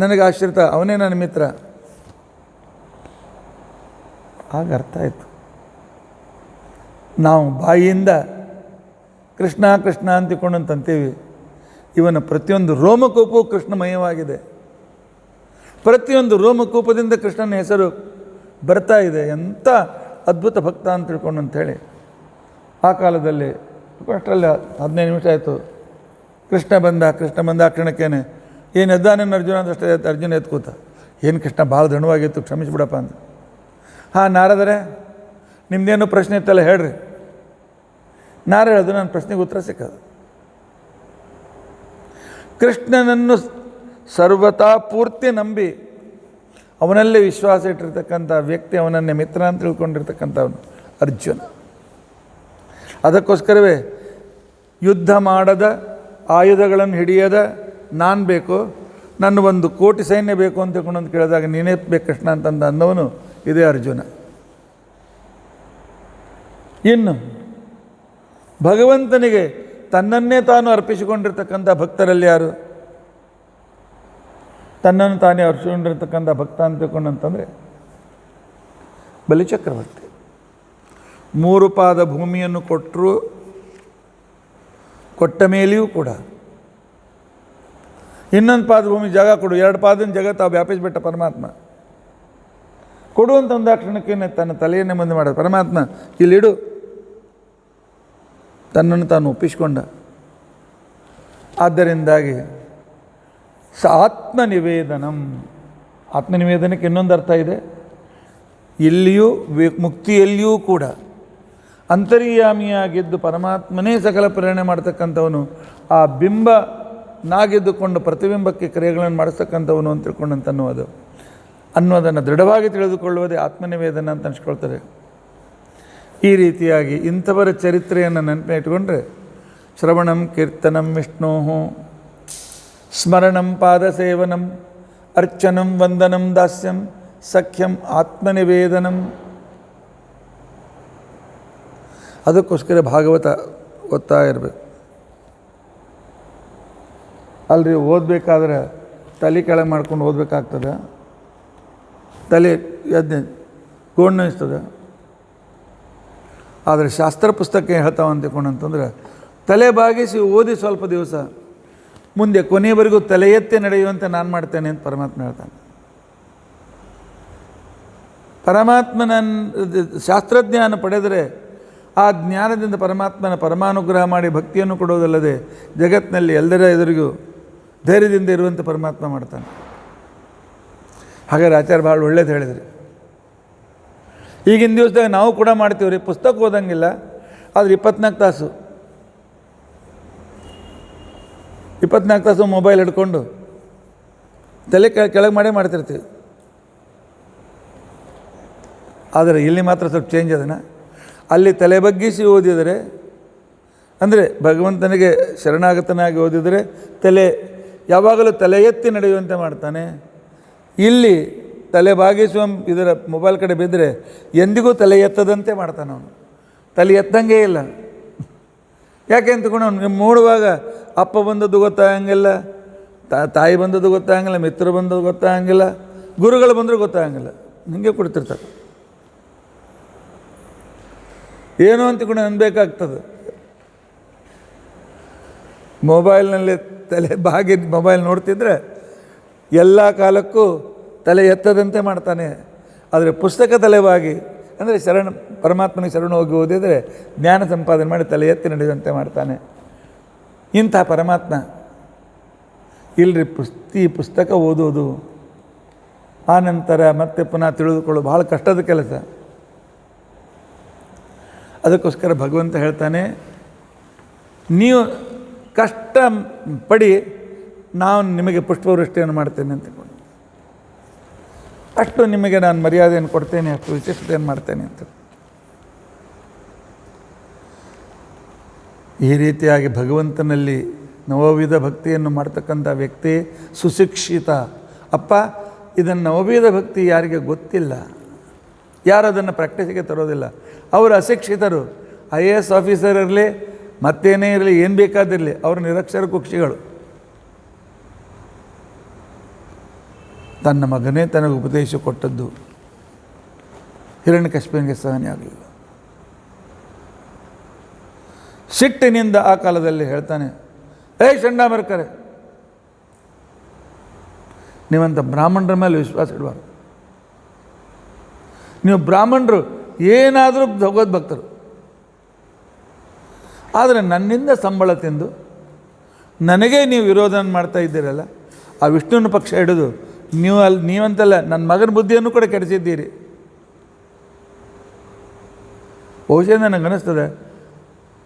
ನನಗೆ ಆಶ್ರಿತ, ಅವನೇ ನನ್ನ ಮಿತ್ರ. ಆಗ ಅರ್ಥ ಆಯಿತು, ನಾವು ಬಾಯಿಯಿಂದ ಕೃಷ್ಣ ಕೃಷ್ಣ ಅಂತಿಕೊಂಡಂತಂತೀವಿ, ಇವನ ಪ್ರತಿಯೊಂದು ರೋಮಕೂಪವು ಕೃಷ್ಣಮಯವಾಗಿದೆ. ಪ್ರತಿಯೊಂದು ರೋಮಕೂಪದಿಂದ ಕೃಷ್ಣನ ಹೆಸರು ಬರ್ತಾ ಇದೆ. ಎಂಥ ಅದ್ಭುತ ಭಕ್ತ ಅಂತ ತಿಳ್ಕೊಂಡು ಅಂಥೇಳಿ ಆ ಕಾಲದಲ್ಲಿ ಅಷ್ಟರಲ್ಲಿ 15 ನಿಮಿಷ ಆಯಿತು. ಕೃಷ್ಣ ಬಂದ ಆ ಕ್ಷಣಕ್ಕೇನೆ ಏನು ಎದ್ದಾನೇನು ಅರ್ಜುನ ಅಂತಷ್ಟೇ ಅರ್ಜುನ ಎತ್ಕೂತ, ಏನು ಕೃಷ್ಣ ಭಾಳ ದಣವಾಗಿತ್ತು, ಕ್ಷಮಿಸ್ಬಿಡಪ್ಪ ಅಂತ. ಹಾಂ ನಾರದರೆ ನಿಮ್ಮದೇನೋ ಪ್ರಶ್ನೆ ಇತ್ತಲ್ಲ ಹೇಳ್ರಿ. ನಾರ ಹೇಳಿದ್ರು, ನನ್ನ ಪ್ರಶ್ನೆಗೆ ಉತ್ತರ ಸಿಕ್ಕದು. ಕೃಷ್ಣನನ್ನು ಸರ್ವತಾ ಪೂರ್ತಿ ನಂಬಿ ಅವನಲ್ಲೇ ವಿಶ್ವಾಸ ಇಟ್ಟಿರ್ತಕ್ಕಂಥ ವ್ಯಕ್ತಿ, ಅವನನ್ನೇ ಮಿತ್ರ ಅಂತ ತಿಳ್ಕೊಂಡಿರ್ತಕ್ಕಂಥವನು ಅರ್ಜುನ. ಅದಕ್ಕೋಸ್ಕರವೇ ಯುದ್ಧ ಮಾಡದ, ಆಯುಧಗಳನ್ನು ಹಿಡಿಯದ ನಾನು ಬೇಕು, ನನ್ನ 1,000,000 ಸೈನ್ಯ ಬೇಕು ಅಂತ ತಿಳ್ಕೊಂಡು ಕೇಳಿದಾಗ ನೀನೇ ಬೇಕು ಕೃಷ್ಣ ಅಂತಂದ ಅಂದವನು ಇದೇ ಅರ್ಜುನ. ಇನ್ನು ಭಗವಂತನಿಗೆ ತನ್ನನ್ನೇ ತಾನು ಅರ್ಪಿಸಿಕೊಂಡಿರ್ತಕ್ಕಂಥ ಭಕ್ತರಲ್ಲಿ ಯಾರು? ತನ್ನನ್ನು ತಾನೇ ಅರ್ಪಿಸಿಕೊಂಡಿರ್ತಕ್ಕಂಥ ಭಕ್ತ ಅಂತ ತಿಳ್ಕೊಂಡಂತಂದರೆ ಬಲಿಚಕ್ರವರ್ತಿ. 3 ಪಾದ ಭೂಮಿಯನ್ನು ಕೊಟ್ಟ ಮೇಲೆಯೂ ಕೂಡ ಇನ್ನೊಂದು ಪಾದ ಭೂಮಿ ಜಾಗ ಕೊಡು, 2 ಪಾದನ ಜಾಗ ತಾವು ವ್ಯಾಪಿಸಿಬಿಟ್ಟ ಪರಮಾತ್ಮ. ಕೊಡುವಂಥ ಒಂದಾಕ್ಷಣಕ್ಕೇನೆ ತನ್ನ ತಲೆಯನ್ನೇ ಮುಂದೆ ಮಾಡೋದು ಪರಮಾತ್ಮ, ಇಲ್ಲಿಡು. ತನ್ನನ್ನು ತಾನು ಒಪ್ಪಿಸಿಕೊಂಡ. ಆದ್ದರಿಂದಾಗಿ ಆತ್ಮನಿವೇದನಂ, ಆತ್ಮನಿವೇದನಕ್ಕೆ ಇನ್ನೊಂದು ಅರ್ಥ ಇದೆ. ಇಲ್ಲಿಯೂ ಮುಕ್ತಿಯಲ್ಲಿಯೂ ಕೂಡ ಅಂತರ್ಯಾಮಿಯಾಗಿದ್ದು ಪರಮಾತ್ಮನೇ ಸಕಲ ಪ್ರೇರಣೆ ಮಾಡ್ತಕ್ಕಂಥವನು, ಆ ಬಿಂಬ ನಾಗೆದ್ದುಕೊಂಡು ಪ್ರತಿಬಿಂಬಕ್ಕೆ ಕ್ರಿಯೆಗಳನ್ನು ಮಾಡಿಸ್ತಕ್ಕಂಥವನು ಅಂತ ತಿಳ್ಕೊಂಡಂತನ್ನುವುದು ಅನ್ನೋದನ್ನು ದೃಢವಾಗಿ ತಿಳಿದುಕೊಳ್ಳುವುದೇ ಆತ್ಮನಿವೇದನ ಅಂತ ಅನ್ಸ್ಕೊಳ್ತಾರೆ. ಈ ರೀತಿಯಾಗಿ ಇಂಥವರ ಚರಿತ್ರೆಯನ್ನು ನೆನಪಿನ ಇಟ್ಕೊಂಡ್ರೆ ಶ್ರವಣಂ ಕೀರ್ತನಂ ವಿಷ್ಣೋ ಸ್ಮರಣಂ ಪಾದಸೇವನಂ ಅರ್ಚನಂ ವಂದನಂ ದಾಸ್ಯಂ ಸಖ್ಯಂ ಆತ್ಮನಿವೇದನಂ. ಅದಕ್ಕೋಸ್ಕರ ಭಾಗವತ ಓದ್ತಾ ಇರಬೇಕು. ಅಲ್ರಿ ಓದಬೇಕಾದ್ರೆ ತಲೆ ಕೆಳಗೆ ಮಾಡ್ಕೊಂಡು ಓದಬೇಕಾಗ್ತದೆ, ತಲೆ ಎದ್ದು ಗೋಣ್ ಅನ್ನಿಸ್ತದೆ. ಆದರೆ ಶಾಸ್ತ್ರ ಪುಸ್ತಕ ಹೇಳ್ತಾವ ಅಂತಕೊಂಡಂತಂದ್ರೆ ತಲೆ ಬಾಗಿಸಿ ಓದಿ ಸ್ವಲ್ಪ ದಿವಸ ಮುಂದೆ ಕೊನೆಯವರೆಗೂ ತಲೆ ಎತ್ತಿ ನಡೆಯುವಂತೆ ನಾನು ಮಾಡ್ತೇನೆ ಅಂತ ಪರಮಾತ್ಮ ಹೇಳ್ತಾನೆ. ಪರಮಾತ್ಮನ ಶಾಸ್ತ್ರಜ್ಞಾನ ಪಡೆದರೆ ಆ ಜ್ಞಾನದಿಂದ ಪರಮಾತ್ಮನ ಪರಮಾನುಗ್ರಹ ಮಾಡಿ ಭಕ್ತಿಯನ್ನು ಕೊಡುವುದಲ್ಲದೆ ಜಗತ್ತಿನಲ್ಲಿ ಎಲ್ಲರ ಎದುರಿಗೂ ಧೈರ್ಯದಿಂದ ಇರುವಂತೆ ಪರಮಾತ್ಮ ಮಾಡ್ತಾನೆ. ಹಾಗಾದ್ರೆ ಆಚಾರ್ಯ ಭಾಳ ಒಳ್ಳೇದು ಹೇಳಿದ್ರಿ. ಈಗಿನ ದಿವಸದಾಗ ನಾವು ಕೂಡ ಮಾಡ್ತೀವಿ ರೀ, ಪುಸ್ತಕ ಓದಂಗಿಲ್ಲ, ಆದರೆ 24 ತಾಸು ಮೊಬೈಲ್ ಹಿಡ್ಕೊಂಡು ತಲೆ ಕೆಳಗೆ ಮಾಡೇ ಮಾಡ್ತಿರ್ತೀವಿ. ಆದರೆ ಇಲ್ಲಿ ಮಾತ್ರ ಸ್ವಲ್ಪ ಚೇಂಜ್ ಅದನ್ನು. ಅಲ್ಲಿ ತಲೆ ಬಗ್ಗಿಸಿ ಓದಿದರೆ ಅಂದರೆ ಭಗವಂತನಿಗೆ ಶರಣಾಗತನಾಗಿ ಓದಿದರೆ ತಲೆ ಯಾವಾಗಲೂ ತಲೆ ಎತ್ತಿ ನಡೆಯುವಂತೆ ಮಾಡ್ತಾನೆ. ಇಲ್ಲಿ ತಲೆ ಬಾಗಿಸುವ ಇದರ ಮೊಬೈಲ್ ಕಡೆ ಬಿದ್ದರೆ ಎಂದಿಗೂ ತಲೆ ಎತ್ತದಂತೆ ಮಾಡ್ತಾನೆ ಅವನು. ತಲೆ ಎತ್ತಂಗೇ ಇಲ್ಲ. ಯಾಕೆ ಅಂತಕೊಂಡು ಅವ್ನು ನೋಡುವಾಗ ಅಪ್ಪ ಬಂದದ್ದು ಗೊತ್ತಾಗಂಗಿಲ್ಲ, ತಾಯಿ ಬಂದದ್ದು ಗೊತ್ತಾಗಂಗಿಲ್ಲ, ಮಿತ್ರರು ಬಂದದ್ದು ಗೊತ್ತಾಗಂಗಿಲ್ಲ, ಗುರುಗಳು ಬಂದರೂ ಗೊತ್ತಾಗಂಗಿಲ್ಲ, ಹಿಂಗೆ ಕೊಡ್ತಿರ್ತಾರೆ. ಏನೋ ಅಂತಕೊಂಡು ಅನ್ಬೇಕಾಗ್ತದೆ. ಮೊಬೈಲ್ನಲ್ಲಿ ತಲೆ ಬಾಗಿ ಮೊಬೈಲ್ ನೋಡ್ತಿದ್ರೆ ಎಲ್ಲ ಕಾಲಕ್ಕೂ ತಲೆ ಎತ್ತದಂತೆ ಮಾಡ್ತಾನೆ. ಆದರೆ ಪುಸ್ತಕ ತಲೆಬಾಗಿ ಅಂದರೆ ಪರಮಾತ್ಮನಿಗೆ ಶರಣ ಹೋಗಿ ಓದಿದರೆ ಜ್ಞಾನ ಸಂಪಾದನೆ ಮಾಡಿ ತಲೆ ಎತ್ತಿ ನಡೆಯುವಂತೆ ಮಾಡ್ತಾನೆ. ಇಂಥ ಪರಮಾತ್ಮ ಇಲ್ಲರಿ ಪುಸ್ತಕ ಓದೋದು ಆ ನಂತರ ಮತ್ತೆ ಪುನಃ ತಿಳಿದುಕೊಳ್ಳೋದು ಭಾಳ ಕಷ್ಟದ ಕೆಲಸ. ಅದಕ್ಕೋಸ್ಕರ ಭಗವಂತ ಹೇಳ್ತಾನೆ, ನೀವು ಕಷ್ಟ ಪಡಿ, ನಾನು ನಿಮಗೆ ಪುಷ್ಪವೃಷ್ಟಿಯನ್ನು ಮಾಡ್ತೇನೆ ಅಂತಕೊಂಡು, ಅಷ್ಟು ನಿಮಗೆ ನಾನು ಮರ್ಯಾದೆಯನ್ನು ಕೊಡ್ತೇನೆ, ಅಷ್ಟು ವಿಶಿಷ್ಟತೆಯನ್ನು ಮಾಡ್ತೇನೆ ಅಂತ. ಈ ರೀತಿಯಾಗಿ ಭಗವಂತನಲ್ಲಿ ನವವಿಧ ಭಕ್ತಿಯನ್ನು ಮಾಡ್ತಕ್ಕಂಥ ವ್ಯಕ್ತಿ ಸುಶಿಕ್ಷಿತ. ಅಪ್ಪ, ಇದನ್ನು ನವವಿಧ ಭಕ್ತಿ ಯಾರಿಗೆ ಗೊತ್ತಿಲ್ಲ, ಯಾರು ಅದನ್ನು ಪ್ರಾಕ್ಟೀಸಿಗೆ ತರೋದಿಲ್ಲ, ಅವರು ಅಶಿಕ್ಷಿತರು. IAS ಆಫೀಸರ್ ಇರಲಿ, ಮತ್ತೇನೇ ಇರಲಿ, ಏನು ಬೇಕಾದಿರಲಿ, ಅವರು ನಿರಕ್ಷರ ಕುಕ್ಷಿಗಳು. ತನ್ನ ಮಗನೇ ತನಗೆ ಉಪದೇಶ ಕೊಟ್ಟದ್ದು ಹಿರಣ್ಯಕಶಿಪನಿಗೆ ಸಹನೆ ಆಗಲಿಲ್ಲ. ಸಿಟ್ಟಿನಿಂದ ಆ ಕಾಲದಲ್ಲಿ ಹೇಳ್ತಾನೆ, ಚಂಡಾಮರ್ಕರೇ, ನೀವಂತ ಬ್ರಾಹ್ಮಣರ ಮೇಲೆ ವಿಶ್ವಾಸ ಇಡಬಾರ್ದು. ನೀವು ಬ್ರಾಹ್ಮಣರು ಏನಾದರೂ ಭಗವದ್ಭಕ್ತರು, ಆದರೆ ನನ್ನಿಂದ ಸಂಬಳ ತಿಂದು ನನಗೇ ನೀವು ವಿರೋಧ ಮಾಡ್ತಾ ಇದ್ದೀರಲ್ಲ, ಆ ವಿಷ್ಣುವಿನ ಪಕ್ಷ ಹಿಡಿದು ನೀವಂತಲ್ಲ ನನ್ನ ಮಗನ ಬುದ್ಧಿಯನ್ನು ಕೂಡ ಕೆಡಿಸಿದ್ದೀರಿ. ಬಹುಶಃ ನನಗೆ ಅನ್ನಿಸ್ತದೆ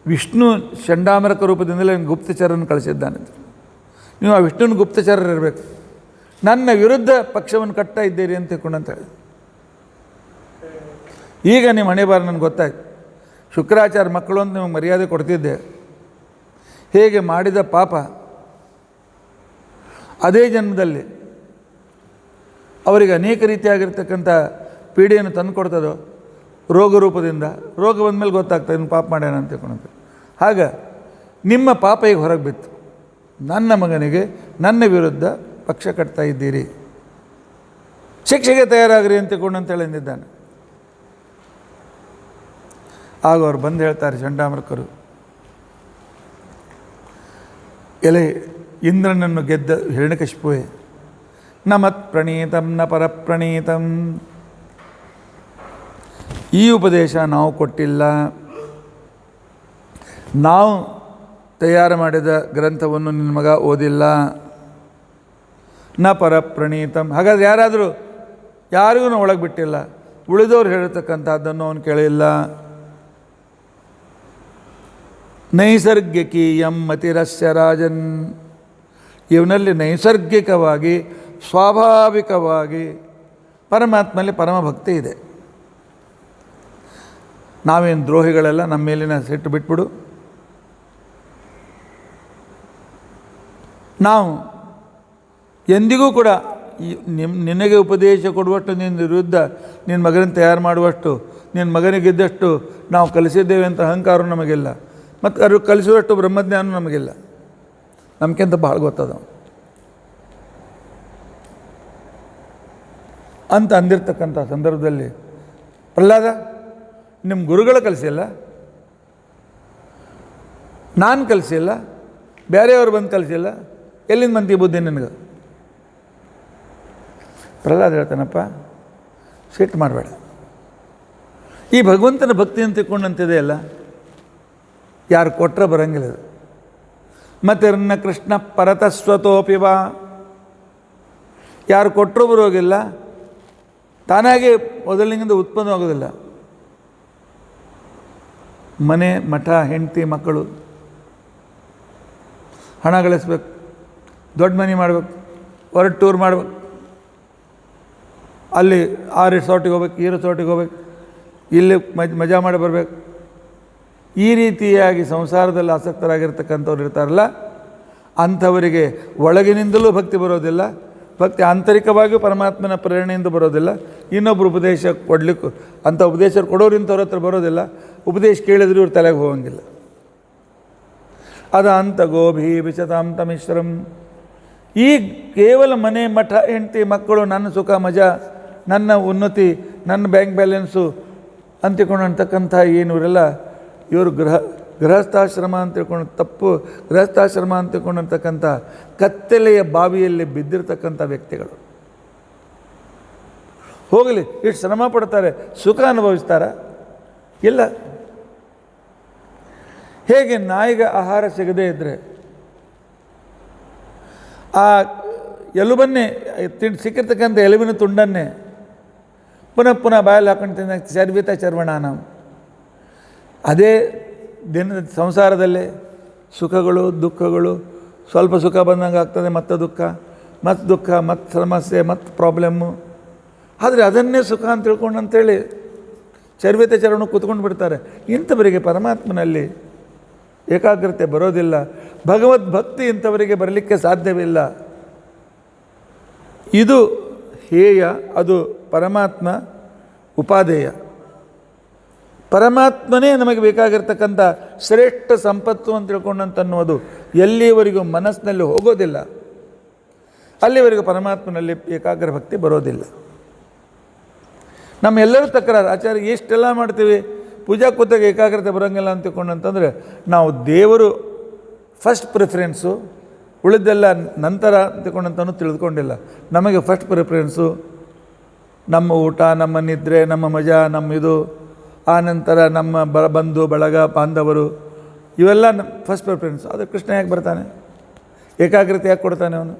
ವಿಷ್ಣು ಚಂಡಾಮರಕ ರೂಪದಿಂದಲೇ ಗುಪ್ತಚರನ್ನು ಕಳಿಸಿದ್ದಾನೆ. ನೀವು ಆ ವಿಷ್ಣುವಿನ ಗುಪ್ತಚರರಿರಬೇಕು, ನನ್ನ ವಿರುದ್ಧ ಪಕ್ಷವನ್ನು ಕಟ್ತಾ ಇದ್ದೀರಿ ಅಂತ ತಿಳ್ಕೊಂಡಂತ ಹೇಳಿ. ಈಗ ನಿಮ್ಮ ಹಣೆ ಬಾರ ನನಗೆ ಗೊತ್ತಾಯ್ತು. ಶುಕ್ರಾಚಾರ್ಯ ಮಕ್ಕಳು ಅಂತ ನಿಮಗೆ ಮರ್ಯಾದೆ ಕೊಡ್ತಿದ್ದೆ, ಹೇಗೆ ಮಾಡಿದ ಪಾಪ ಅದೇ ಜನ್ಮದಲ್ಲಿ ಅವರಿಗೆ ಅನೇಕ ರೀತಿಯಾಗಿರ್ತಕ್ಕಂಥ ಪೀಡೆಯನ್ನು ತಂದುಕೊಡ್ತದೋ ರೋಗ ರೂಪದಿಂದ. ರೋಗ ಬಂದಮೇಲೆ ಗೊತ್ತಾಗ್ತದೆ ಇನ್ನು ಪಾಪ ಮಾಡ್ಯಾನ ಅಂತ ತಿಳ್ಕೊಂಡು. ಆಗ ನಿಮ್ಮ ಪಾಪ ಈಗ ಹೊರಗೆ ಬಿತ್ತು. ನನ್ನ ಮಗನಿಗೆ ನನ್ನ ವಿರುದ್ಧ ಪಕ್ಷ ಕಟ್ತಾ ಇದ್ದೀರಿ, ಶಿಕ್ಷೆಗೆ ತಯಾರಾಗ್ರಿ ಅಂತ ತಿಳ್ಕೊಂಡು ಅಂತೇಳಿ ಅಂದಿದ್ದಾನೆ. ಆಗ ಅವ್ರು ಬಂದು ಹೇಳ್ತಾರೆ ಚಂಡಾಮರ್ಕರು, ಎಲೆ ಇಂದ್ರನನ್ನು ಗೆದ್ದ ಹಿರಣ್ಯಕಶಿಪುವೆ, ನ ಮತ್ ಪ್ರಣೀತಂ ನ ಪರಪ್ರಣೀತಂ. ಈ ಉಪದೇಶ ನಾವು ಕೊಟ್ಟಿಲ್ಲ, ನಾವು ತಯಾರು ಮಾಡಿದ ಗ್ರಂಥವನ್ನು ನಿನ್ನ ಮಗ ಓದಿಲ್ಲ. ನ ಪರಪ್ರಣೀತಂ. ಹಾಗಾದ್ರೆ ಯಾರಿಗೂ ನಾವು ಒಳಗೆ ಬಿಟ್ಟಿಲ್ಲ, ಉಳಿದವ್ರು ಹೇಳಿರ್ತಕ್ಕಂಥದ್ದನ್ನು ಅವನು ಕೇಳಿಲ್ಲ. ನೈಸರ್ಗಿಕೀಯಂ ಮತಿರಸ್ಯ ರಾಜನ್. ಇವನಲ್ಲಿ ನೈಸರ್ಗಿಕವಾಗಿ ಸ್ವಾಭಾವಿಕವಾಗಿ ಪರಮಾತ್ಮನಲ್ಲಿ ಪರಮಭಕ್ತಿ ಇದೆ. ನಾವೇನು ದ್ರೋಹಿಗಳೆಲ್ಲ, ನಮ್ಮ ಮೇಲಿನ ಸಿಟ್ಟು ಬಿಟ್ಬಿಡು. ನಾವು ಎಂದಿಗೂ ಕೂಡ ನಿನಗೆ ಉಪದೇಶ ಕೊಡುವಷ್ಟು ನಿನ್ನ ವಿರುದ್ಧ ನಿನ್ನ ಮಗನ ತಯಾರು ಮಾಡುವಷ್ಟು ನಿನ್ನ ಮಗನಿಗಿದ್ದಷ್ಟು ನಾವು ಕಲಿಸಿದ್ದೇವೆ ಅಂತ ಅಹಂಕಾರ ನಮಗಿಲ್ಲ. ಮತ್ತು ಅವರು ಕಲಿಸುವಷ್ಟು ಬ್ರಹ್ಮಜ್ಞಾನ ನಮಗಿಲ್ಲ. ನಮಗಿಂತ ಭಾಳ ಗೊತ್ತದ ಅಂತ ಅಂದಿರ್ತಕ್ಕಂಥ ಸಂದರ್ಭದಲ್ಲಿ ಪ್ರಹ್ಲಾದ, ನಿಮ್ಮ ಗುರುಗಳು ಕಲಿಸಿಲ್ಲ, ನಾನು ಕಲಿಸಿಲ್ಲ, ಬೇರೆಯವರು ಬಂದು ಕಲಿಸಿಲ್ಲ, ಎಲ್ಲಿಂದ ಬಂತಿ ಬುದ್ಧಿ ನಿನಗೆ? ಪ್ರಹ್ಲಾದ ಹೇಳ್ತಾನಪ್ಪ, ಸಿಟ್ಟು ಮಾಡಬೇಡ. ಈ ಭಗವಂತನ ಭಕ್ತಿ ಅಂತ ತಿಳ್ಕೊಂಡಂತಿದೆ ಅಲ್ಲ, ಯಾರು ಕೊಟ್ಟರೆ ಬರಂಗಿಲ್ಲ. ಮತ್ತು ಕೃಷ್ಣ ಪರತಸ್ವತೋಪಿ ವಾ, ಯಾರು ಕೊಟ್ಟರೂ ಬರೋಗಿಲ್ಲ, ತಾನಾಗೆ ಮೊದಲಿನಿಂದ ಉತ್ಪನ್ನವಾಗೋದಿಲ್ಲ. ಮನೆ, ಮಠ, ಹೆಂಡತಿ, ಮಕ್ಕಳು, ಹಣ ಗಳಿಸ್ಬೇಕು, ದೊಡ್ಡ ಮನೆ ಮಾಡಬೇಕು, ಹೊರಟು ಟೂರ್ ಮಾಡಬೇಕು, ಅಲ್ಲಿ ಆ ರಿಸಾರ್ಟಿಗೆ ಹೋಗ್ಬೇಕು, ಈ ರಿಸಾರ್ಟಿಗೆ ಹೋಗ್ಬೇಕು, ಇಲ್ಲಿ ಮಜಾ ಮಾಡಿ ಬರಬೇಕು. ಈ ರೀತಿಯಾಗಿ ಸಂಸಾರದಲ್ಲಿ ಆಸಕ್ತರಾಗಿರ್ತಕ್ಕಂಥವ್ರು ಇರ್ತಾರಲ್ಲ, ಅಂಥವರಿಗೆ ಒಳಗಿನಿಂದಲೂ ಭಕ್ತಿ ಬರೋದಿಲ್ಲ, ಭಕ್ತಿ ಆಂತರಿಕವಾಗಿಯೂ ಪರಮಾತ್ಮನ ಪ್ರೇರಣೆಯಿಂದ ಬರೋದಿಲ್ಲ. ಇನ್ನೊಬ್ಬರು ಉಪದೇಶ ಕೊಡಲಿಕ್ಕೂ ಅಂಥ ಉಪದೇಶ ಕೊಡೋರು ಇಂಥವ್ರ ಹತ್ರ ಬರೋದಿಲ್ಲ. ಉಪದೇಶ ಕೇಳಿದ್ರು ಇವ್ರ ತಲೆಗೆ ಹೋಗಂಗಿಲ್ಲ. ಅದ ಅಂತ ಗೋಭಿ ವಿಚತಾಂತ ಮಿಶ್ರಂ. ಈ ಕೇವಲ ಮನೆ, ಮಠ, ಹೆಂಡತಿ, ಮಕ್ಕಳು, ನನ್ನ ಸುಖ ಮಜಾ, ನನ್ನ ಉನ್ನತಿ, ನನ್ನ ಬ್ಯಾಂಕ್ ಬ್ಯಾಲೆನ್ಸು ಅಂತಿಕೊಂಡಂತಕ್ಕಂಥ ಏನವರೆಲ್ಲ ಇವರು ಗೃಹಸ್ಥಾಶ್ರಮ ಅಂತ ತಿಳ್ಕೊಂಡು ತಪ್ಪು ಗೃಹಸ್ಥಾಶ್ರಮ ಅಂತ ತಿಳ್ಕೊಂಡಿರ್ತಕ್ಕಂಥ ಕತ್ತಲೆಯ ಬಾವಿಯಲ್ಲಿ ಬಿದ್ದಿರ್ತಕ್ಕಂಥ ವ್ಯಕ್ತಿಗಳು. ಹೋಗಲಿ, ಇಷ್ಟು ಶ್ರಮ ಪಡ್ತಾರೆ, ಸುಖ ಅನುಭವಿಸ್ತಾರ? ಇಲ್ಲ. ಹೇಗೆ ನಾಯಿಗೆ ಆಹಾರ ಸಿಗದೇ ಇದ್ದರೆ ಆ ಎಲುಬನ್ನೇ ಸಿಕ್ಕಿರ್ತಕ್ಕಂಥ ಎಲುಬಿನ ತುಂಡನ್ನೇ ಪುನಃ ಪುನಃ ಬಾಯಲ್ಲಿ ಹಾಕೊಂಡು ತಿನ್ನ ಚರ್ವಿತ ಚರ್ವಣ ನಾವು. ಅದೇ ದಿನದ ಸಂಸಾರದಲ್ಲೇ ಸುಖಗಳು ದುಃಖಗಳು, ಸ್ವಲ್ಪ ಸುಖ ಬಂದಂಗೆ ಆಗ್ತದೆ, ಮತ್ತು ದುಃಖ, ಮತ್ತು ದುಃಖ, ಮತ್ತು ಸಮಸ್ಯೆ, ಮತ್ತು ಪ್ರಾಬ್ಲಮ್ಮು. ಆದರೆ ಅದನ್ನೇ ಸುಖ ಅಂತ ತಿಳ್ಕೊಂಡು ಅಂತೇಳಿ ಚರ್ವಿತ ಚರಣ ಕೂತ್ಕೊಂಡು ಬಿಡ್ತಾರೆ. ಇಂಥವರಿಗೆ ಪರಮಾತ್ಮನಲ್ಲಿ ಏಕಾಗ್ರತೆ ಬರೋದಿಲ್ಲ. ಭಗವದ್ಭಕ್ತಿ ಇಂಥವರಿಗೆ ಬರಲಿಕ್ಕೆ ಸಾಧ್ಯವಿಲ್ಲ. ಇದು ಹೇಯ, ಅದು ಪರಮಾತ್ಮ ಉಪಾದೇಯ. ಪರಮಾತ್ಮನೇ ನಮಗೆ ಬೇಕಾಗಿರ್ತಕ್ಕಂಥ ಶ್ರೇಷ್ಠ ಸಂಪತ್ತು ಅಂತ ತಿಳ್ಕೊಂಡಂತನ್ನುವುದು ಎಲ್ಲಿವರೆಗೂ ಮನಸ್ಸಿನಲ್ಲಿ ಹೋಗೋದಿಲ್ಲ, ಅಲ್ಲಿವರೆಗೂ ಪರಮಾತ್ಮನಲ್ಲಿ ಏಕಾಗ್ರ ಭಕ್ತಿ ಬರೋದಿಲ್ಲ. ನಮ್ಮೆಲ್ಲರೂ ತಕರಾರು, ಆಚಾರ್ಯ ಎಷ್ಟೆಲ್ಲ ಮಾಡ್ತೀವಿ, ಪೂಜಾ ಕೂತಾಗ ಏಕಾಗ್ರತೆ ಬರೋಂಗಿಲ್ಲ ಅಂತ ತಿಳ್ಕೊಂಡಂತಂದರೆ ನಾವು ದೇವರು ಫಸ್ಟ್ ಪ್ರಿಫರೆನ್ಸು, ಉಳಿದೆಲ್ಲ ನಂತರ ತಿಳ್ಕೊಂಡಂತನೂ ತಿಳಿದುಕೊಂಡಿಲ್ಲ. ನಮಗೆ ಫಸ್ಟ್ ಪ್ರಿಫರೆನ್ಸು ನಮ್ಮ ಊಟ, ನಮ್ಮ ನಿದ್ರೆ, ನಮ್ಮ ಮಜಾ, ನಮ್ಮ ಇದು, ಆ ನಂತರ ನಮ್ಮ ಬಂಧು ಬಳಗ ಬಾಂಧವರು, ಇವೆಲ್ಲ ಫಸ್ಟ್ ಪ್ರಿಫರೆನ್ಸ್. ಆದರೆ ಕೃಷ್ಣ ಯಾಕೆ ಬರ್ತಾನೆ? ಏಕಾಗ್ರತೆ ಯಾಕೆ ಕೊಡ್ತಾನೆ ಅವನು?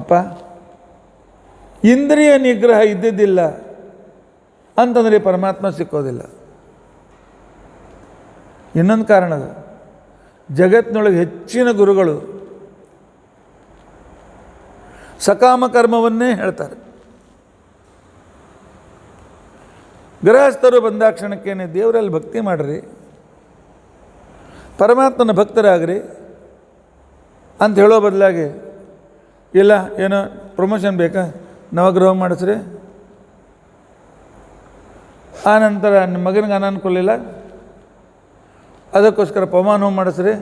ಅಪ್ಪ, ಇಂದ್ರಿಯ ನಿಗ್ರಹ ಇದ್ದಿದ್ದಿಲ್ಲ ಅಂತಂದರೆ ಪರಮಾತ್ಮ ಸಿಕ್ಕೋದಿಲ್ಲ. ಇನ್ನೊಂದು ಕಾರಣ, ಜಗತ್ತಿನೊಳಗೆ ಹೆಚ್ಚಿನ ಗುರುಗಳು ಸಕಾಮ ಕರ್ಮವನ್ನೇ ಹೇಳ್ತಾರೆ. ಗೃಹಸ್ಥರು ಬಂದಾಕ್ಷಣಕ್ಕೇನೆ ದೇವರಲ್ಲಿ ಭಕ್ತಿ ಮಾಡಿರಿ, ಪರಮಾತ್ಮನ ಭಕ್ತರಾಗ್ರಿ, ಅಂತ ಹೇಳೋ ಬದಲಾಗಿ, ಇಲ್ಲ ಏನೋ ಪ್ರಮೋಷನ್ ಬೇಕಾ, ನವಗ್ರಹ ಮಾಡಿಸ್ರಿ, ಆ ನಂತರ ನಿಮ್ಮ ಮಗನಿಗೆ ಅನಾನುಕೂಲ ಇಲ್ಲ ಅದಕ್ಕೋಸ್ಕರ ಪವಮಾನ ಹೋಮ ಮಾಡಿಸ್ರಿ,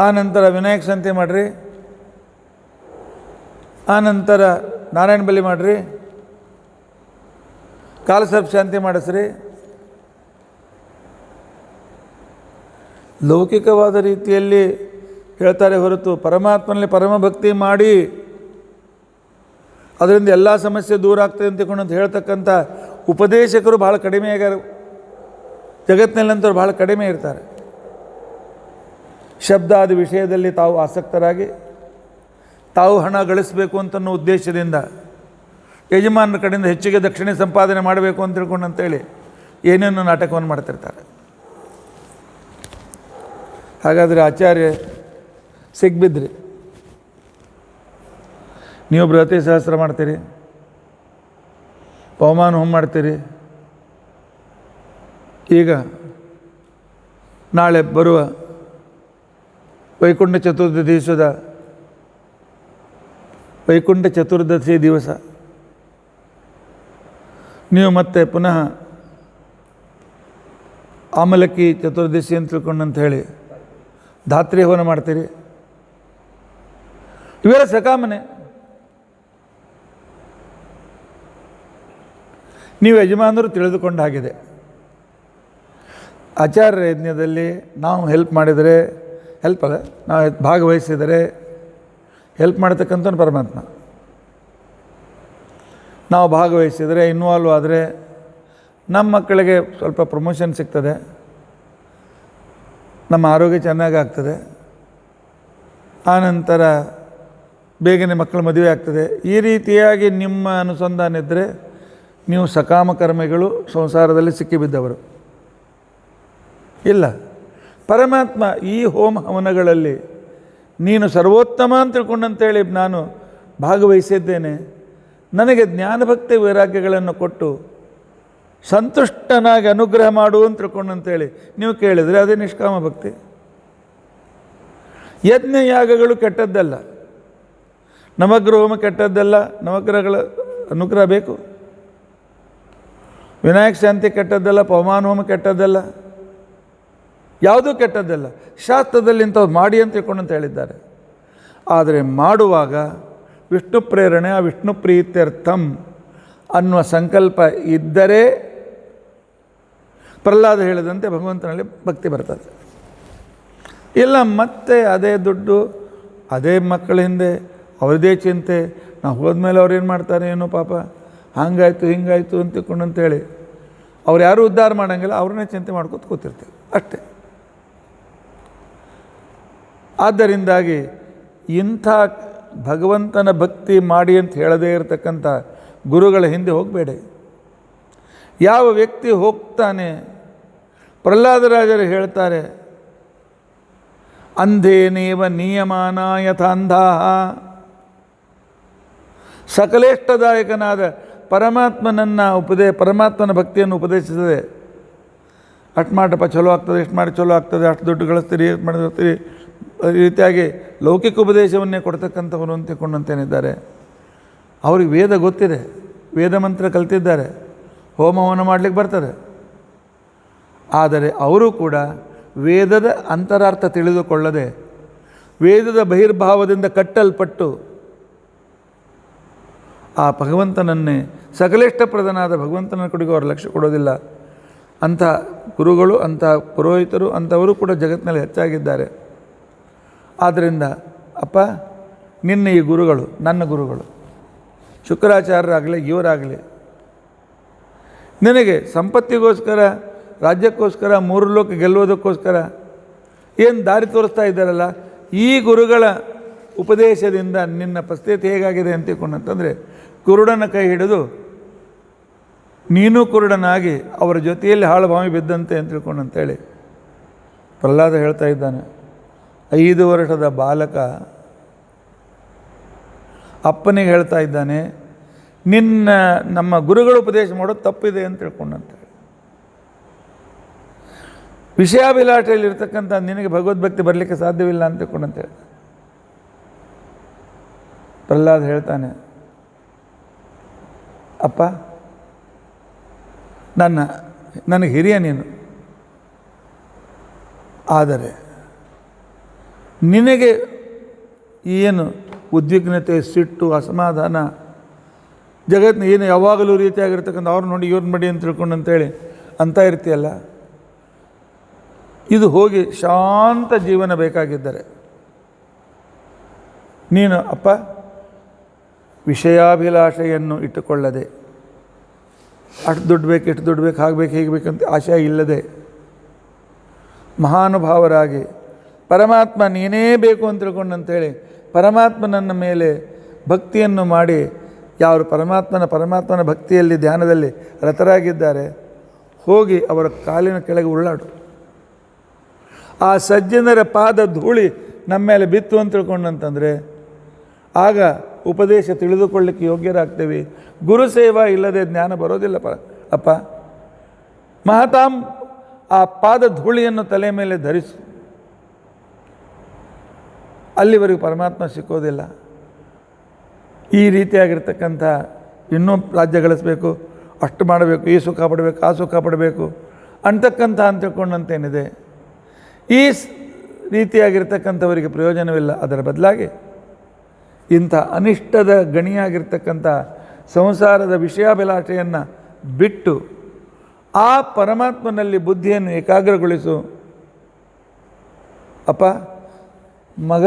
ಆ ನಂತರ ವಿನಾಯಕ ಶಾಂತಿ ಮಾಡಿರಿ, ಆ ನಂತರ ನಾರಾಯಣ ಬಲಿ ಮಾಡಿರಿ, ಕಾಲಸರ್ಪ ಶಾಂತಿ ಮಾಡಿಸ್ರಿ. ಲೌಕಿಕವಾದ ರೀತಿಯಲ್ಲಿ ಹೇಳ್ತಾರೆ ಹೊರತು ಪರಮಾತ್ಮನಲ್ಲಿ ಪರಮಭಕ್ತಿ ಮಾಡಿ ಅದರಿಂದ ಎಲ್ಲ ಸಮಸ್ಯೆ ದೂರ ಆಗ್ತದೆ ಅಂತ ಹೇಳ್ತಕ್ಕಂಥ ಉಪದೇಶಕರು ಭಾಳ ಕಡಿಮೆ ಆಗ್ಯಾರ. ಜಗತ್ತಿನಲ್ಲಂತವ್ರು ಭಾಳ ಕಡಿಮೆ ಇರ್ತಾರೆ. ಶಬ್ದಾದಿ ವಿಷಯದಲ್ಲಿ ತಾವು ಆಸಕ್ತರಾಗಿ ತಾವು ಹಣ ಗಳಿಸಬೇಕು ಅಂತನ್ನೋ ಉದ್ದೇಶದಿಂದ ಯಜಮಾನರ ಕಡೆಯಿಂದ ಹೆಚ್ಚಿಗೆ ದಕ್ಷಿಣೆ ಸಂಪಾದನೆ ಮಾಡಬೇಕು ಅಂತ ತಿಳ್ಕೊಂಡಂತೇಳಿ ಏನೇನೋ ನಾಟಕವನ್ನು ಮಾಡ್ತಿರ್ತಾರೆ. ಹಾಗಾದರೆ ಆಚಾರ್ಯ ಸಿಗ್ಬಿದ್ರಿ, ನೀವು ಬೃಹತಿ ಸಹಸ್ರ ಮಾಡ್ತೀರಿ, ಪವಮಾನ ಹೋಮ ಮಾಡ್ತೀರಿ. ಈಗ ನಾಳೆ ಬರುವ ವೈಕುಂಠ ಚತುರ್ದಶಿ ದಿವಸ ನೀವು ಮತ್ತೆ ಪುನಃ ಆಮಲಕ್ಕಿ ಚತುರ್ದಶಿ ಅಂತ ತಿಳ್ಕೊಂಡಂತ ಹೇಳಿ ಧಾತ್ರಿ ಹವನ ಮಾಡ್ತೀರಿ. ಇವೆಲ್ಲ ಸಕಾಮನೆ. ನೀವು ಯಜಮಾನರು ತಿಳಿದುಕೊಂಡ ಹಾಗಿದೆ. ಆಚಾರ್ಯ ಯಜ್ಞದಲ್ಲಿ ನಾವು ಹೆಲ್ಪ್ ಮಾಡಿದರೆ, ಹೆಲ್ಪ್ ಅಲ್ಲ, ನಾವು ಭಾಗವಹಿಸಿದರೆ ಹೆಲ್ಪ್ ಮಾಡತಕ್ಕಂಥವ್ನು ಪರಮಾತ್ಮ. ನಾವು ಭಾಗವಹಿಸಿದರೆ, ಇನ್ವಾಲ್ವ್ ಆದರೆ ನಮ್ಮ ಮಕ್ಕಳಿಗೆ ಸ್ವಲ್ಪ ಪ್ರಮೋಷನ್ ಸಿಗ್ತದೆ, ನಮ್ಮ ಆರೋಗ್ಯ ಚೆನ್ನಾಗಾಗ್ತದೆ, ಆನಂತರ ಬೇಗನೆ ಮಕ್ಕಳ ಮದುವೆ ಆಗ್ತದೆ. ಈ ರೀತಿಯಾಗಿ ನಿಮ್ಮ ಅನುಸಂಧಾನ ಇದ್ದರೆ ನೀವು ಸಕಾಮ ಕರ್ಮಿಗಳು, ಸಂಸಾರದಲ್ಲಿ ಸಿಕ್ಕಿಬಿದ್ದವರು. ಇಲ್ಲ, ಪರಮಾತ್ಮ ಈ ಹೋಮ ಹವನಗಳಲ್ಲಿ ನೀನು ಸರ್ವೋತ್ತಮ ಅಂತ ತಿಳ್ಕೊಂಡಂತೇಳಿ ನಾನು ಭಾಗವಹಿಸಿದ್ದೇನೆ, ನನಗೆ ಜ್ಞಾನಭಕ್ತಿ ವೈರಾಗ್ಯಗಳನ್ನು ಕೊಟ್ಟು ಸಂತುಷ್ಟನಾಗಿ ಅನುಗ್ರಹ ಮಾಡು ಅಂತ ತಿಳ್ಕೊಂಡಂತೇಳಿ ನೀವು ಕೇಳಿದರೆ ಅದೇ ನಿಷ್ಕಾಮ ಭಕ್ತಿ. ಯಜ್ಞ ಯಾಗಗಳು ಕೆಟ್ಟದ್ದಲ್ಲ, ನವಗ್ರಹ ಹೋಮ ಕೆಟ್ಟದ್ದಲ್ಲ, ನವಗ್ರಹಗಳ ಅನುಗ್ರಹ ಬೇಕು. ವಿನಾಯಕ ಶಾಂತಿ ಕೆಟ್ಟದ್ದಲ್ಲ, ಪವಮಾನ ಹೋಮ ಕೆಟ್ಟದ್ದಲ್ಲ, ಯಾವುದೂ ಕೆಟ್ಟದ್ದಲ್ಲ. ಶಾಸ್ತ್ರದಲ್ಲಿ ಇಂಥವು ಮಾಡಿ ಅಂತ ತಿಳ್ಕೊಂಡಂತ ಹೇಳಿದ್ದಾರೆ. ಆದರೆ ಮಾಡುವಾಗ ವಿಷ್ಣು ಪ್ರೇರಣೆ, ಆ ವಿಷ್ಣು ಪ್ರೀತ್ಯರ್ಥಂ ಅನ್ನುವ ಸಂಕಲ್ಪ ಇದ್ದರೆ ಪ್ರಹ್ಲಾದ ಹೇಳಿದಂತೆ ಭಗವಂತನಲ್ಲಿ ಭಕ್ತಿ ಬರ್ತದೆ. ಇಲ್ಲ ಮತ್ತೆ ಅದೇ ದುಡ್ಡು, ಅದೇ ಮಕ್ಕಳ ಹಿಂದೆ ಅವ್ರದ್ದೇ ಚಿಂತೆ, ನಾವು ಹೋದ್ಮೇಲೆ ಅವ್ರು ಏನು ಮಾಡ್ತಾರೆ ಏನೋ ಪಾಪ, ಹಂಗಾಯ್ತು ಹಿಂಗಾಯ್ತು ಅಂತ ತಿಳ್ಕೊಂಡಂತೇಳಿ ಅವ್ರು ಯಾರೂ ಉದ್ಧಾರ ಮಾಡೋಂಗಿಲ್ಲ, ಅವ್ರನ್ನೇ ಚಿಂತೆ ಮಾಡ್ಕೊತ ಕೂತಿರ್ತೀವಿ ಅಷ್ಟೇ. ಆದ್ದರಿಂದಾಗಿ ಇಂಥ ಭಗವಂತನ ಭಕ್ತಿ ಮಾಡಿ ಅಂತ ಹೇಳದೇ ಇರತಕ್ಕಂಥ ಗುರುಗಳ ಹಿಂದೆ ಹೋಗಬೇಡಿ. ಯಾವ ವ್ಯಕ್ತಿ ಹೋಗ್ತಾನೆ, ಪ್ರಹ್ಲಾದರಾಜರು ಹೇಳ್ತಾರೆ, ಅಂಧೇನೇವ ನಿಯಮಾನ ಯಥಾಂಧಾಃ, ಸಕಲೇಷ್ಟದಾಯಕನಾದ ಪರಮಾತ್ಮನ ಭಕ್ತಿಯನ್ನು ಉಪದೇಶಿಸದೆ ಅಷ್ಟು ಮಾಡಪ್ಪ ಚಲೋ ಆಗ್ತದೆ, ಎಷ್ಟು ಮಾಡಿ ಚಲೋ ಆಗ್ತದೆ, ಅಷ್ಟು ದುಡ್ಡು ಗಳಿಸ್ತೀರಿ, ಎಷ್ಟು ಮಾಡಿರ್ತೀರಿ, ಈ ರೀತಿಯಾಗಿ ಲೌಕಿಕ ಉಪದೇಶವನ್ನೇ ಕೊಡ್ತಕ್ಕಂಥವರು ಅಂತ ತಿಳ್ಕೊಂಡಂತೇನಿದ್ದಾರೆ. ಅವ್ರಿಗೆ ವೇದ ಗೊತ್ತಿದೆ, ವೇದ ಮಂತ್ರ ಕಲ್ತಿದ್ದಾರೆ, ಹೋಮವನ್ನು ಮಾಡಲಿಕ್ಕೆ ಬರ್ತದೆ. ಆದರೆ ಅವರು ಕೂಡ ವೇದದ ಅಂತರಾರ್ಥ ತಿಳಿದುಕೊಳ್ಳದೆ ವೇದದ ಬಹಿರ್ಭಾವದಿಂದ ಕಟ್ಟಲ್ಪಟ್ಟು ಆ ಭಗವಂತನನ್ನೇ, ಸಕಲೇಷ್ಟಪ್ರದನಾದ ಭಗವಂತನ ಕಡೆಗೂ ಅವರು ಲಕ್ಷ್ಯ ಕೊಡೋದಿಲ್ಲ. ಅಂಥ ಗುರುಗಳು, ಅಂಥ ಪುರೋಹಿತರು, ಅಂಥವರು ಕೂಡ ಜಗತ್ತಿನಲ್ಲಿ ಹೆಚ್ಚಾಗಿದ್ದಾರೆ. ಆದ್ದರಿಂದ ಅಪ್ಪ, ನಿನ್ನ ಈ ಗುರುಗಳು ನನ್ನ ಗುರುಗಳು, ಶುಕ್ರಾಚಾರ್ಯರಾಗಲಿ ಇವರಾಗಲಿ, ನಿನಗೆ ಸಂಪತ್ತಿಗೋಸ್ಕರ, ರಾಜ್ಯಕ್ಕೋಸ್ಕರ, ಮೂರು ಲೋಕ ಗೆಲ್ಲುವುದಕ್ಕೋಸ್ಕರ ಏನು ದಾರಿ ತೋರಿಸ್ತಾ ಇದ್ದಾರಲ್ಲ, ಈ ಗುರುಗಳ ಉಪದೇಶದಿಂದ ನಿನ್ನ ಪರಿಸ್ಥಿತಿ ಹೇಗಾಗಿದೆ ಅಂತ ತಿಳ್ಕೊಂಡಂತಂದರೆ, ಕುರುಡನ ಕೈ ಹಿಡಿದು ನೀನು ಕುರುಡನಾಗಿ ಅವರ ಜೊತೆಯಲ್ಲಿ ಹಾಳುಭಾವಿ ಬಿದ್ದಂತೆ ಅಂತ ತಿಳ್ಕೊಂಡಂತೇಳಿ ಪ್ರಹ್ಲಾದ ಹೇಳ್ತಾ ಇದ್ದಾನೆ. 5 ವರ್ಷದ ಬಾಲಕ ಅಪ್ಪನಿಗೆ ಹೇಳ್ತಾ ಇದ್ದಾನೆ, ನಮ್ಮ ಗುರುಗಳು ಉಪದೇಶ ಮಾಡೋದು ತಪ್ಪಿದೆ ಅಂತ ತಿಳ್ಕೊಂಡಂತೇಳಿ. ವಿಷಯಾಭಿಲಾಷೆಯಲ್ಲಿರ್ತಕ್ಕಂಥ ನಿನಗೆ ಭಗವದ್ಭಕ್ತಿ ಬರಲಿಕ್ಕೆ ಸಾಧ್ಯವಿಲ್ಲ ಅಂತ ತಿಳ್ಕೊಂಡಂತೇಳಿ ಪ್ರಹ್ಲಾದ್ ಹೇಳ್ತಾನೆ, ಅಪ್ಪ ನನಗೆ ಹಿರಿಯ ನೀನು, ಆದರೆ ನಿನಗೆ ಏನು ಉದ್ವಿಗ್ನತೆ, ಸಿಟ್ಟು, ಅಸಮಾಧಾನ, ಜಗತ್ತಿನ ಏನು ಯಾವಾಗಲೂ ರೀತಿಯಾಗಿರ್ತಕ್ಕಂಥ ಅವ್ರು ನೋಡಿ ಇವ್ರನ್ನ ಮಾಡಿ ಅಂತ ತಿಳ್ಕೊಂಡು ಅಂತೇಳಿ ಅಂತ ಇರ್ತೀಯಲ್ಲ, ಇದು ಹೋಗಿ ಶಾಂತ ಜೀವನ ಬೇಕಾಗಿದ್ದರೆ ನೀನು ಅಪ್ಪ ವಿಷಯಾಭಿಲಾಷೆಯನ್ನು ಇಟ್ಟುಕೊಳ್ಳದೆ ಅಷ್ಟು ದುಡ್ಡು ಬೇಕು, ಇಷ್ಟು ದುಡ್ಡು ಬೇಕು, ಹಾಗಬೇಕು, ಹೀಗೆ ಬೇಕಂತ ಆಶಯ ಇಲ್ಲದೆ ಮಹಾನುಭಾವರಾಗಿ ಪರಮಾತ್ಮ ನೀನೇ ಬೇಕು ಅಂತ ತಿಳ್ಕೊಂಡಂತೇಳಿ ಪರಮಾತ್ಮನನ್ನ ಮೇಲೆ ಭಕ್ತಿಯನ್ನು ಮಾಡಿ ಯಾರು ಪರಮಾತ್ಮನ ಭಕ್ತಿಯಲ್ಲಿ ಧ್ಯಾನದಲ್ಲಿ ರತರಾಗಿದ್ದಾರೆ ಹೋಗಿ ಅವರ ಕಾಲಿನ ಕೆಳಗೆ ಉರುಳಾಡು. ಆ ಸಜ್ಜನರ ಪಾದ ಧೂಳಿ ನಮ್ಮ ಮೇಲೆ ಬಿತ್ತು ಅಂತ ತಿಳ್ಕೊಂಡಂತಂದರೆ ಆಗ ಉಪದೇಶ ತಿಳಿದುಕೊಳ್ಳಿಕ್ಕೆ ಯೋಗ್ಯರಾಗ್ತೇವೆ. ಗುರು ಸೇವಾ ಇಲ್ಲದೆ ಜ್ಞಾನ ಬರೋದಿಲ್ಲ ಅಪ್ಪ. ಮಹತಾಂ ಆ ಪಾದ ಧೂಳಿಯನ್ನು ತಲೆ ಮೇಲೆ ಧರಿಸು, ಅಲ್ಲಿವರೆಗೂ ಪರಮಾತ್ಮ ಸಿಕ್ಕೋದಿಲ್ಲ. ಈ ರೀತಿಯಾಗಿರ್ತಕ್ಕಂಥ ಇನ್ನೂ ರಾಜ್ಯ ಗಳಿಸಬೇಕು, ಅಷ್ಟು ಮಾಡಬೇಕು, ಈ ಸುಖ ಪಡಬೇಕು, ಆ ಸುಖ ಪಡಬೇಕು ಅಂತಕ್ಕಂಥ ಅಂತ ತಿಳ್ಕೊಂಡಂತೇನಿದೆ, ಈ ರೀತಿಯಾಗಿರ್ತಕ್ಕಂಥವರಿಗೆ ಪ್ರಯೋಜನವಿಲ್ಲ. ಅದರ ಬದಲಾಗಿ ಇಂಥ ಅನಿಷ್ಟದ ಗಣಿಯಾಗಿರ್ತಕ್ಕಂಥ ಸಂಸಾರದ ವಿಷಯಾಭಿಲಾಷೆಯನ್ನು ಬಿಟ್ಟು ಆ ಪರಮಾತ್ಮನಲ್ಲಿ ಬುದ್ಧಿಯನ್ನು ಏಕಾಗ್ರಗೊಳಿಸು. ಅಪ್ಪ ಮಗ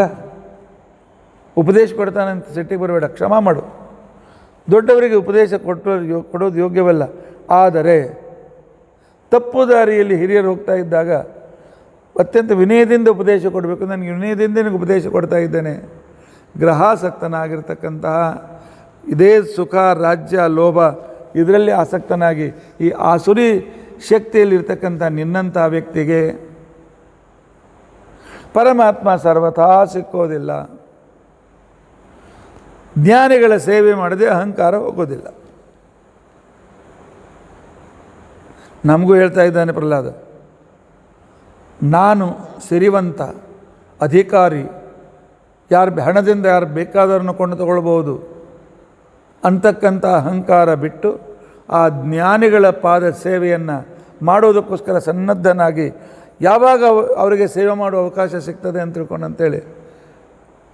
ಉಪದೇಶ ಕೊಡ್ತಾನಂತ ಸಿಟ್ಟಿಗೆ ಬರಬೇಡ, ಕ್ಷಮ ಮಾಡು. ದೊಡ್ಡವರಿಗೆ ಉಪದೇಶ ಕೊಡೋದು ಯೋಗ್ಯವಲ್ಲ. ಆದರೆ ತಪ್ಪು ದಾರಿಯಲ್ಲಿ ಹಿರಿಯರು ಹೋಗ್ತಾ ಇದ್ದಾಗ ಅತ್ಯಂತ ವಿನಯದಿಂದ ಉಪದೇಶ ಕೊಡಬೇಕು. ನನಗೆ ವಿನಯದಿಂದ ನಿನಗೆ ಉಪದೇಶ ಕೊಡ್ತಾ ಇದ್ದೇನೆ. ಗ್ರಹಾಸಕ್ತನಾಗಿರ್ತಕ್ಕಂತಹ ಇದೇ ಸುಖ, ರಾಜ್ಯ, ಲೋಭ ಇದರಲ್ಲಿ ಆಸಕ್ತನಾಗಿ ಈ ಆಸುರಿ ಶಕ್ತಿಯಲ್ಲಿರ್ತಕ್ಕಂಥ ನಿನ್ನಂಥ ವ್ಯಕ್ತಿಗೆ ಪರಮಾತ್ಮ ಸರ್ವಥಾ ಸಿಕ್ಕೋದಿಲ್ಲ. ಜ್ಞಾನಿಗಳ ಸೇವೆ ಮಾಡದೆ ಅಹಂಕಾರ ಹೋಗೋದಿಲ್ಲ. ನಮಗೂ ಹೇಳ್ತಾ ಇದ್ದಾನೆ ಪ್ರಹ್ಲಾದ, ನಾನು ಸಿರಿವಂತ ಅಧಿಕಾರಿ, ಹಣದಿಂದ ಯಾರು ಬೇಕಾದವರನ್ನು ಕೊಂಡು ತಗೊಳ್ಬೋದು ಅಂತಕ್ಕಂಥ ಅಹಂಕಾರ ಬಿಟ್ಟು ಆ ಜ್ಞಾನಿಗಳ ಪಾದ ಸೇವೆಯನ್ನು ಮಾಡೋದಕ್ಕೋಸ್ಕರ ಸನ್ನದ್ಧನಾಗಿ ಯಾವಾಗ ಅವರಿಗೆ ಸೇವೆ ಮಾಡುವ ಅವಕಾಶ ಸಿಗ್ತದೆ ಅಂತ ತಿಳ್ಕೊಂಡಂತೇಳಿ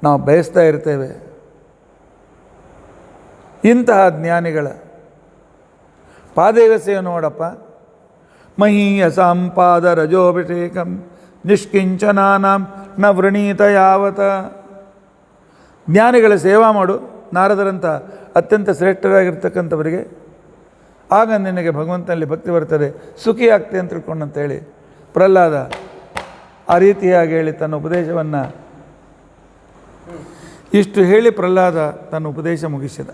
ನಾವು ಬಯಸ್ತಾ ಇರ್ತೇವೆ. ಇಂತಹ ಜ್ಞಾನಿಗಳ ಪಾದೇವ ಸೇವೆ ನೋಡಪ್ಪ. ಮಹೀಯಸಾಂ ಪಾದ ರಜೋಭಿಷೇಕಂ ನಿಷ್ಕಿಂಚನಾನಾಂ ನ ವೃಣೀತ ಯಾವತ. ಜ್ಞಾನಿಗಳ ಸೇವಾ ಮಾಡು, ನಾರದರಂಥ ಅತ್ಯಂತ ಶ್ರೇಷ್ಠರಾಗಿರ್ತಕ್ಕಂಥವರಿಗೆ. ಆಗ ನಿನಗೆ ಭಗವಂತನಲ್ಲಿ ಭಕ್ತಿ ಬರ್ತದೆ, ಸುಖಿ ಆಗ್ತೆ ಅಂತ ತಿಳ್ಕೊಂಡಂತೇಳಿ ಪ್ರಹ್ಲಾದ ಆ ರೀತಿಯಾಗಿ ಹೇಳಿ ತನ್ನ ಉಪದೇಶವನ್ನು ಇಷ್ಟು ಹೇಳಿ ಪ್ರಹ್ಲಾದ ತನ್ನ ಉಪದೇಶ ಮುಗಿಸಿದ.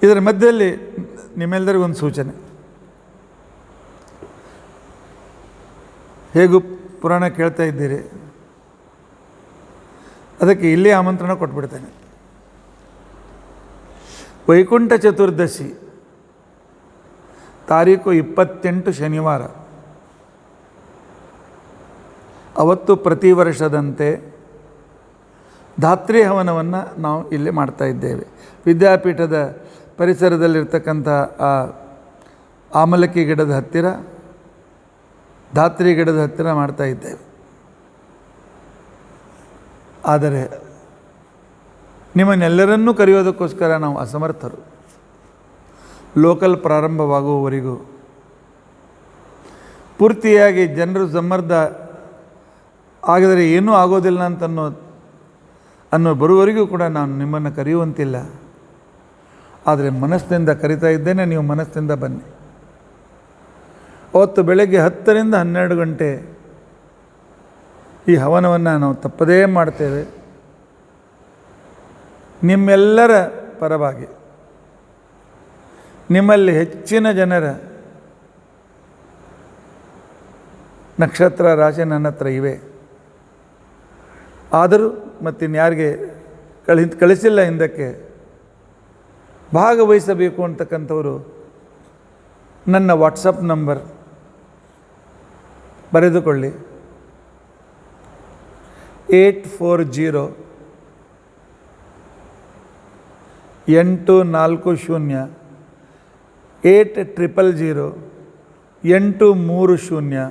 ಇದರ ಮಧ್ಯದಲ್ಲಿ ನಿಮ್ಮೆಲ್ಲರಿಗೊಂದು ಸೂಚನೆ. ಹೇಗೂ ಪುರಾಣ ಕೇಳ್ತಾ ಇದ್ದೀರಿ, ಅದಕ್ಕೆ ಇಲ್ಲೇ ಆಮಂತ್ರಣ ಕೊಟ್ಬಿಡ್ತೇನೆ. ವೈಕುಂಠ ಚತುರ್ದಶಿ ತಾರೀಕು 28 ಶನಿವಾರ, ಅವತ್ತು ಪ್ರತಿ ವರ್ಷದಂತೆ ಧಾತ್ರಿ ಹವನವನ್ನು ನಾವು ಇಲ್ಲಿ ಮಾಡ್ತಾ ಇದ್ದೇವೆ. ವಿದ್ಯಾಪೀಠದ ಪರಿಸರದಲ್ಲಿರ್ತಕ್ಕಂಥ ಆ ಆಮಲಕ್ಕಿ ಗಿಡದ ಹತ್ತಿರ, ಧಾತ್ರಿ ಗಿಡದ ಹತ್ತಿರ ಮಾಡ್ತಾ ಇದ್ದೇವೆ. ಆದರೆ ನಿಮ್ಮನ್ನೆಲ್ಲರನ್ನೂ ಕರೆಯೋದಕ್ಕೋಸ್ಕರ ನಾವು ಅಸಮರ್ಥರು. ಲೋಕಲ್ ಪ್ರಾರಂಭವಾಗುವವರೆಗೂ ಪೂರ್ತಿಯಾಗಿ ಜನರು ಸಮ್ಮರ್ದ ಆಗಿದರೆ ಏನೂ ಆಗೋದಿಲ್ಲ ಅನ್ನೋ ಬರುವವರೆಗೂ ಕೂಡ ನಾನು ನಿಮ್ಮನ್ನು ಕರೆಯುವಂತಿಲ್ಲ. ಆದರೆ ಮನಸ್ಸಿನಿಂದ ಕರಿತಾ ಇದ್ದೇನೆ, ನೀವು ಮನಸ್ಸಿನಿಂದ ಬನ್ನಿ. ಅವತ್ತು ಬೆಳಗ್ಗೆ 10ರಿಂದ 12 ಗಂಟೆ ಈ ಹವನವನ್ನು ನಾವು ತಪ್ಪದೇ ಮಾಡ್ತೇವೆ. ನಿಮ್ಮೆಲ್ಲರ ಪರವಾಗಿ ನಿಮ್ಮಲ್ಲಿ ಹೆಚ್ಚಿನ ಜನರ ನಕ್ಷತ್ರ ರಾಶಿ ನನ್ನ ಹತ್ರ ಇವೆ. ಆದರೂ ಮತ್ತಿನ್ಯಾರಿಗೆ ಕಳಿಸಿಲ್ಲ ಹಿಂದಕ್ಕೆ ಭಾಗವಹಿಸಬೇಕು ಅಂತಕ್ಕಂಥವರು ನನ್ನ ವಾಟ್ಸಪ್ ನಂಬರ್ ಬರೆದುಕೊಳ್ಳಿ. 840 840 8000 830 756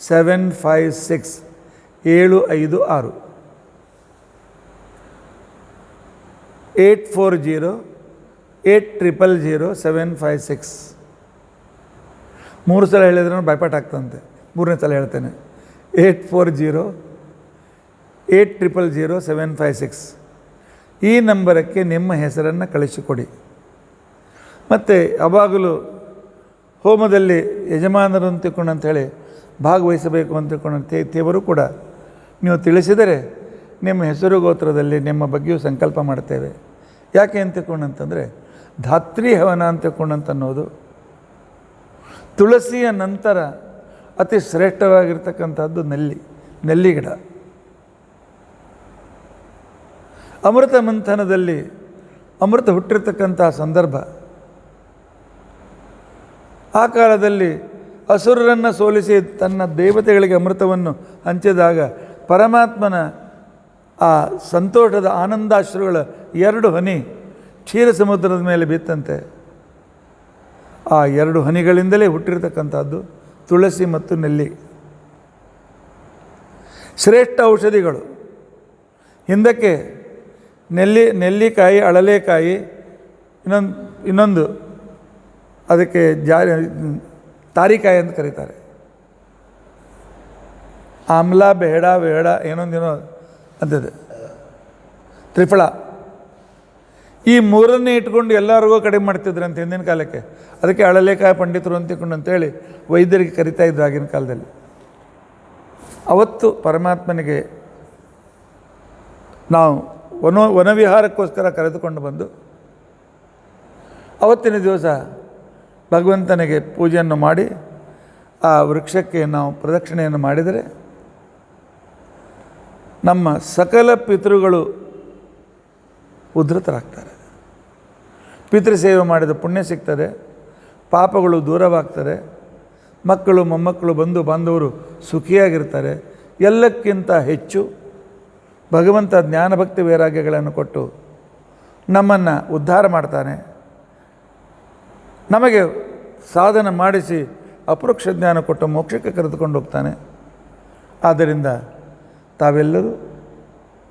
756 840 8000 756. 3 ಸಲ ಹೇಳಿದ್ರೆ ಬಾಯ್ಪಾಟ್ ಆಗ್ತಂತೆ. 3ನೇ ಸಲ ಹೇಳ್ತೇನೆ. 840 8000 756. ಈ ನಂಬರಕ್ಕೆ ನಿಮ್ಮ ಹೆಸರನ್ನು ಕಳಿಸಿಕೊಡಿ. ಮತ್ತು ಯಾವಾಗಲೂ ಹೋಮದಲ್ಲಿ ಯಜಮಾನರು ಅಂತ ತಿಳ್ಕೊಂಡು ಅಂಥೇಳಿ ಭಾಗವಹಿಸಬೇಕು ಅಂತ ತಿಳ್ಕೊಂಡು ದೇವರು ಕೂಡ ನೀವು ತಿಳಿಸಿದರೆ ನಿಮ್ಮ ಹೆಸರು ಗೋತ್ರದಲ್ಲಿ ನಿಮ್ಮ ಬಗ್ಗೆಯೂ ಸಂಕಲ್ಪ ಮಾಡ್ತೇವೆ. ಯಾಕೆ ಅಂತ ತಿಳ್ಕೊಂಡಂತಂದರೆ ಧಾತ್ರಿ ಹವನ ಅಂತ ತಿಳ್ಕೊಂಡಂತ ಅನ್ನೋದು ತುಳಸಿಯ ನಂತರ ಅತಿ ಶ್ರೇಷ್ಠವಾಗಿರ್ತಕ್ಕಂಥದ್ದು ನೆಲ್ಲಿ ಗಿಡ. ಅಮೃತ ಮಂಥನದಲ್ಲಿ ಅಮೃತ ಹುಟ್ಟಿರ್ತಕ್ಕಂಥ ಸಂದರ್ಭ. ಆ ಕಾಲದಲ್ಲಿ ಅಸುರರನ್ನು ಸೋಲಿಸಿ ತನ್ನ ದೇವತೆಗಳಿಗೆ ಅಮೃತವನ್ನು ಹಂಚಿದಾಗ ಪರಮಾತ್ಮನ ಆ ಸಂತೋಷದ ಆನಂದಾಶ್ರುಗಳ 2 ಹನಿ ಕ್ಷೀರ ಸಮುದ್ರದ ಮೇಲೆ ಬಿತ್ತಂತೆ. ಆ 2 ಹನಿಗಳಿಂದಲೇ ಹುಟ್ಟಿರ್ತಕ್ಕಂಥದ್ದು ತುಳಸಿ ಮತ್ತು ನೆಲ್ಲಿ. ಶ್ರೇಷ್ಠ ಔಷಧಿಗಳು. ಹಿಂದಕ್ಕೆ ನೆಲ್ಲಿಕಾಯಿ, ಅಳಲೆಕಾಯಿ, ಇನ್ನೊಂದು ಅದಕ್ಕೆ ತಾರಿಕಾಯಿ ಅಂತ ಕರೀತಾರೆ. ಆಮ್ಲ, ಬೇಡ ಏನೊಂದೇನೋ ಅಂತಿದೆ, ತ್ರಿಫಲ. ಈ 3ನ್ನೇ ಇಟ್ಕೊಂಡು ಎಲ್ಲರಿಗೂ ಕಡಿಮೆ ಮಾಡ್ತಿದ್ರು ಅಂತ ಹಿಂದಿನ ಕಾಲಕ್ಕೆ. ಅದಕ್ಕೆ ಅಳಲೆಕಾಯಿ ಪಂಡಿತರು ಅಂತೇಳಿ ವೈದ್ಯರಿಗೆ ಕರಿತಾ ಇದ್ರು ಆಗಿನ ಕಾಲದಲ್ಲಿ. ಅವತ್ತು ಪರಮಾತ್ಮನಿಗೆ ನಾವು ವನವಿಹಾರಕ್ಕೋಸ್ಕರ ಕರೆದುಕೊಂಡು ಬಂದು ಅವತ್ತಿನ ದಿವಸ ಭಗವಂತನಿಗೆ ಪೂಜೆಯನ್ನು ಮಾಡಿ ಆ ವೃಕ್ಷಕ್ಕೆ ನಾವು ಪ್ರದಕ್ಷಿಣೆಯನ್ನು ಮಾಡಿದರೆ ನಮ್ಮ ಸಕಲ ಪಿತೃಗಳು ಉದ್ಧತರಾಗ್ತಾರೆ. ಪಿತೃಸೇವೆ ಮಾಡಿದ ಪುಣ್ಯ ಸಿಗ್ತದೆ, ಪಾಪಗಳು ದೂರವಾಗ್ತದೆ, ಮಕ್ಕಳು ಮೊಮ್ಮಕ್ಕಳು ಬಂಧು ಬಾಂಧವರು ಸುಖಿಯಾಗಿರ್ತಾರೆ. ಎಲ್ಲಕ್ಕಿಂತ ಹೆಚ್ಚು ಭಗವಂತ ಜ್ಞಾನಭಕ್ತಿ ವೈರಾಗ್ಯಗಳನ್ನು ಕೊಟ್ಟು ನಮ್ಮನ್ನು ಉದ್ಧಾರ ಮಾಡ್ತಾನೆ. ನಮಗೆ ಸಾಧನ ಮಾಡಿಸಿ ಅಪರೋಕ್ಷ ಜ್ಞಾನ ಕೊಟ್ಟು ಮೋಕ್ಷಕ್ಕೆ ಕರೆದುಕೊಂಡು ಹೋಗ್ತಾನೆ. ಆದ್ದರಿಂದ ತಾವೆಲ್ಲರೂ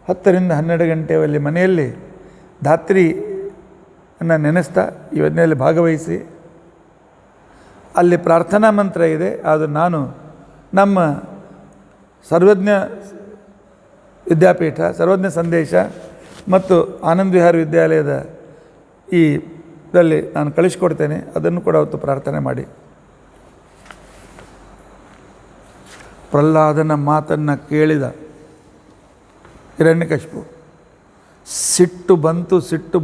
10 ರಿಂದ 12 ಗಂಟೆಯಲ್ಲಿ ಮನೆಯಲ್ಲಿ ಧಾತ್ರಿಯನ್ನು ನೆನೆಸ್ತಾ ಇವನ್ನೆಲ್ಲಿ ಭಾಗವಹಿಸಿ. ಅಲ್ಲಿ ಪ್ರಾರ್ಥನಾ ಮಂತ್ರ ಇದೆ. ಅದು ನಾನು ನಮ್ಮ ಸರ್ವಜ್ಞ ವಿದ್ಯಾಪೀಠ, ಸರ್ವಜ್ಞ ಸಂದೇಶ ಮತ್ತು ಆನಂದ ವಿಹಾರ ವಿದ್ಯಾಲಯದ ಇದರಲ್ಲಿ ನಾನು ಕಳಿಸ್ಕೊಡ್ತೇನೆ. ಅದನ್ನು ಕೂಡ ಅವತ್ತು ಪ್ರಾರ್ಥನೆ ಮಾಡಿ. ಪ್ರಹ್ಲಾದನ ಮಾತನ್ನು ಕೇಳಿದ ಹಿರಣ್ಯಕಶಿಪು ಸಿಟ್ಟು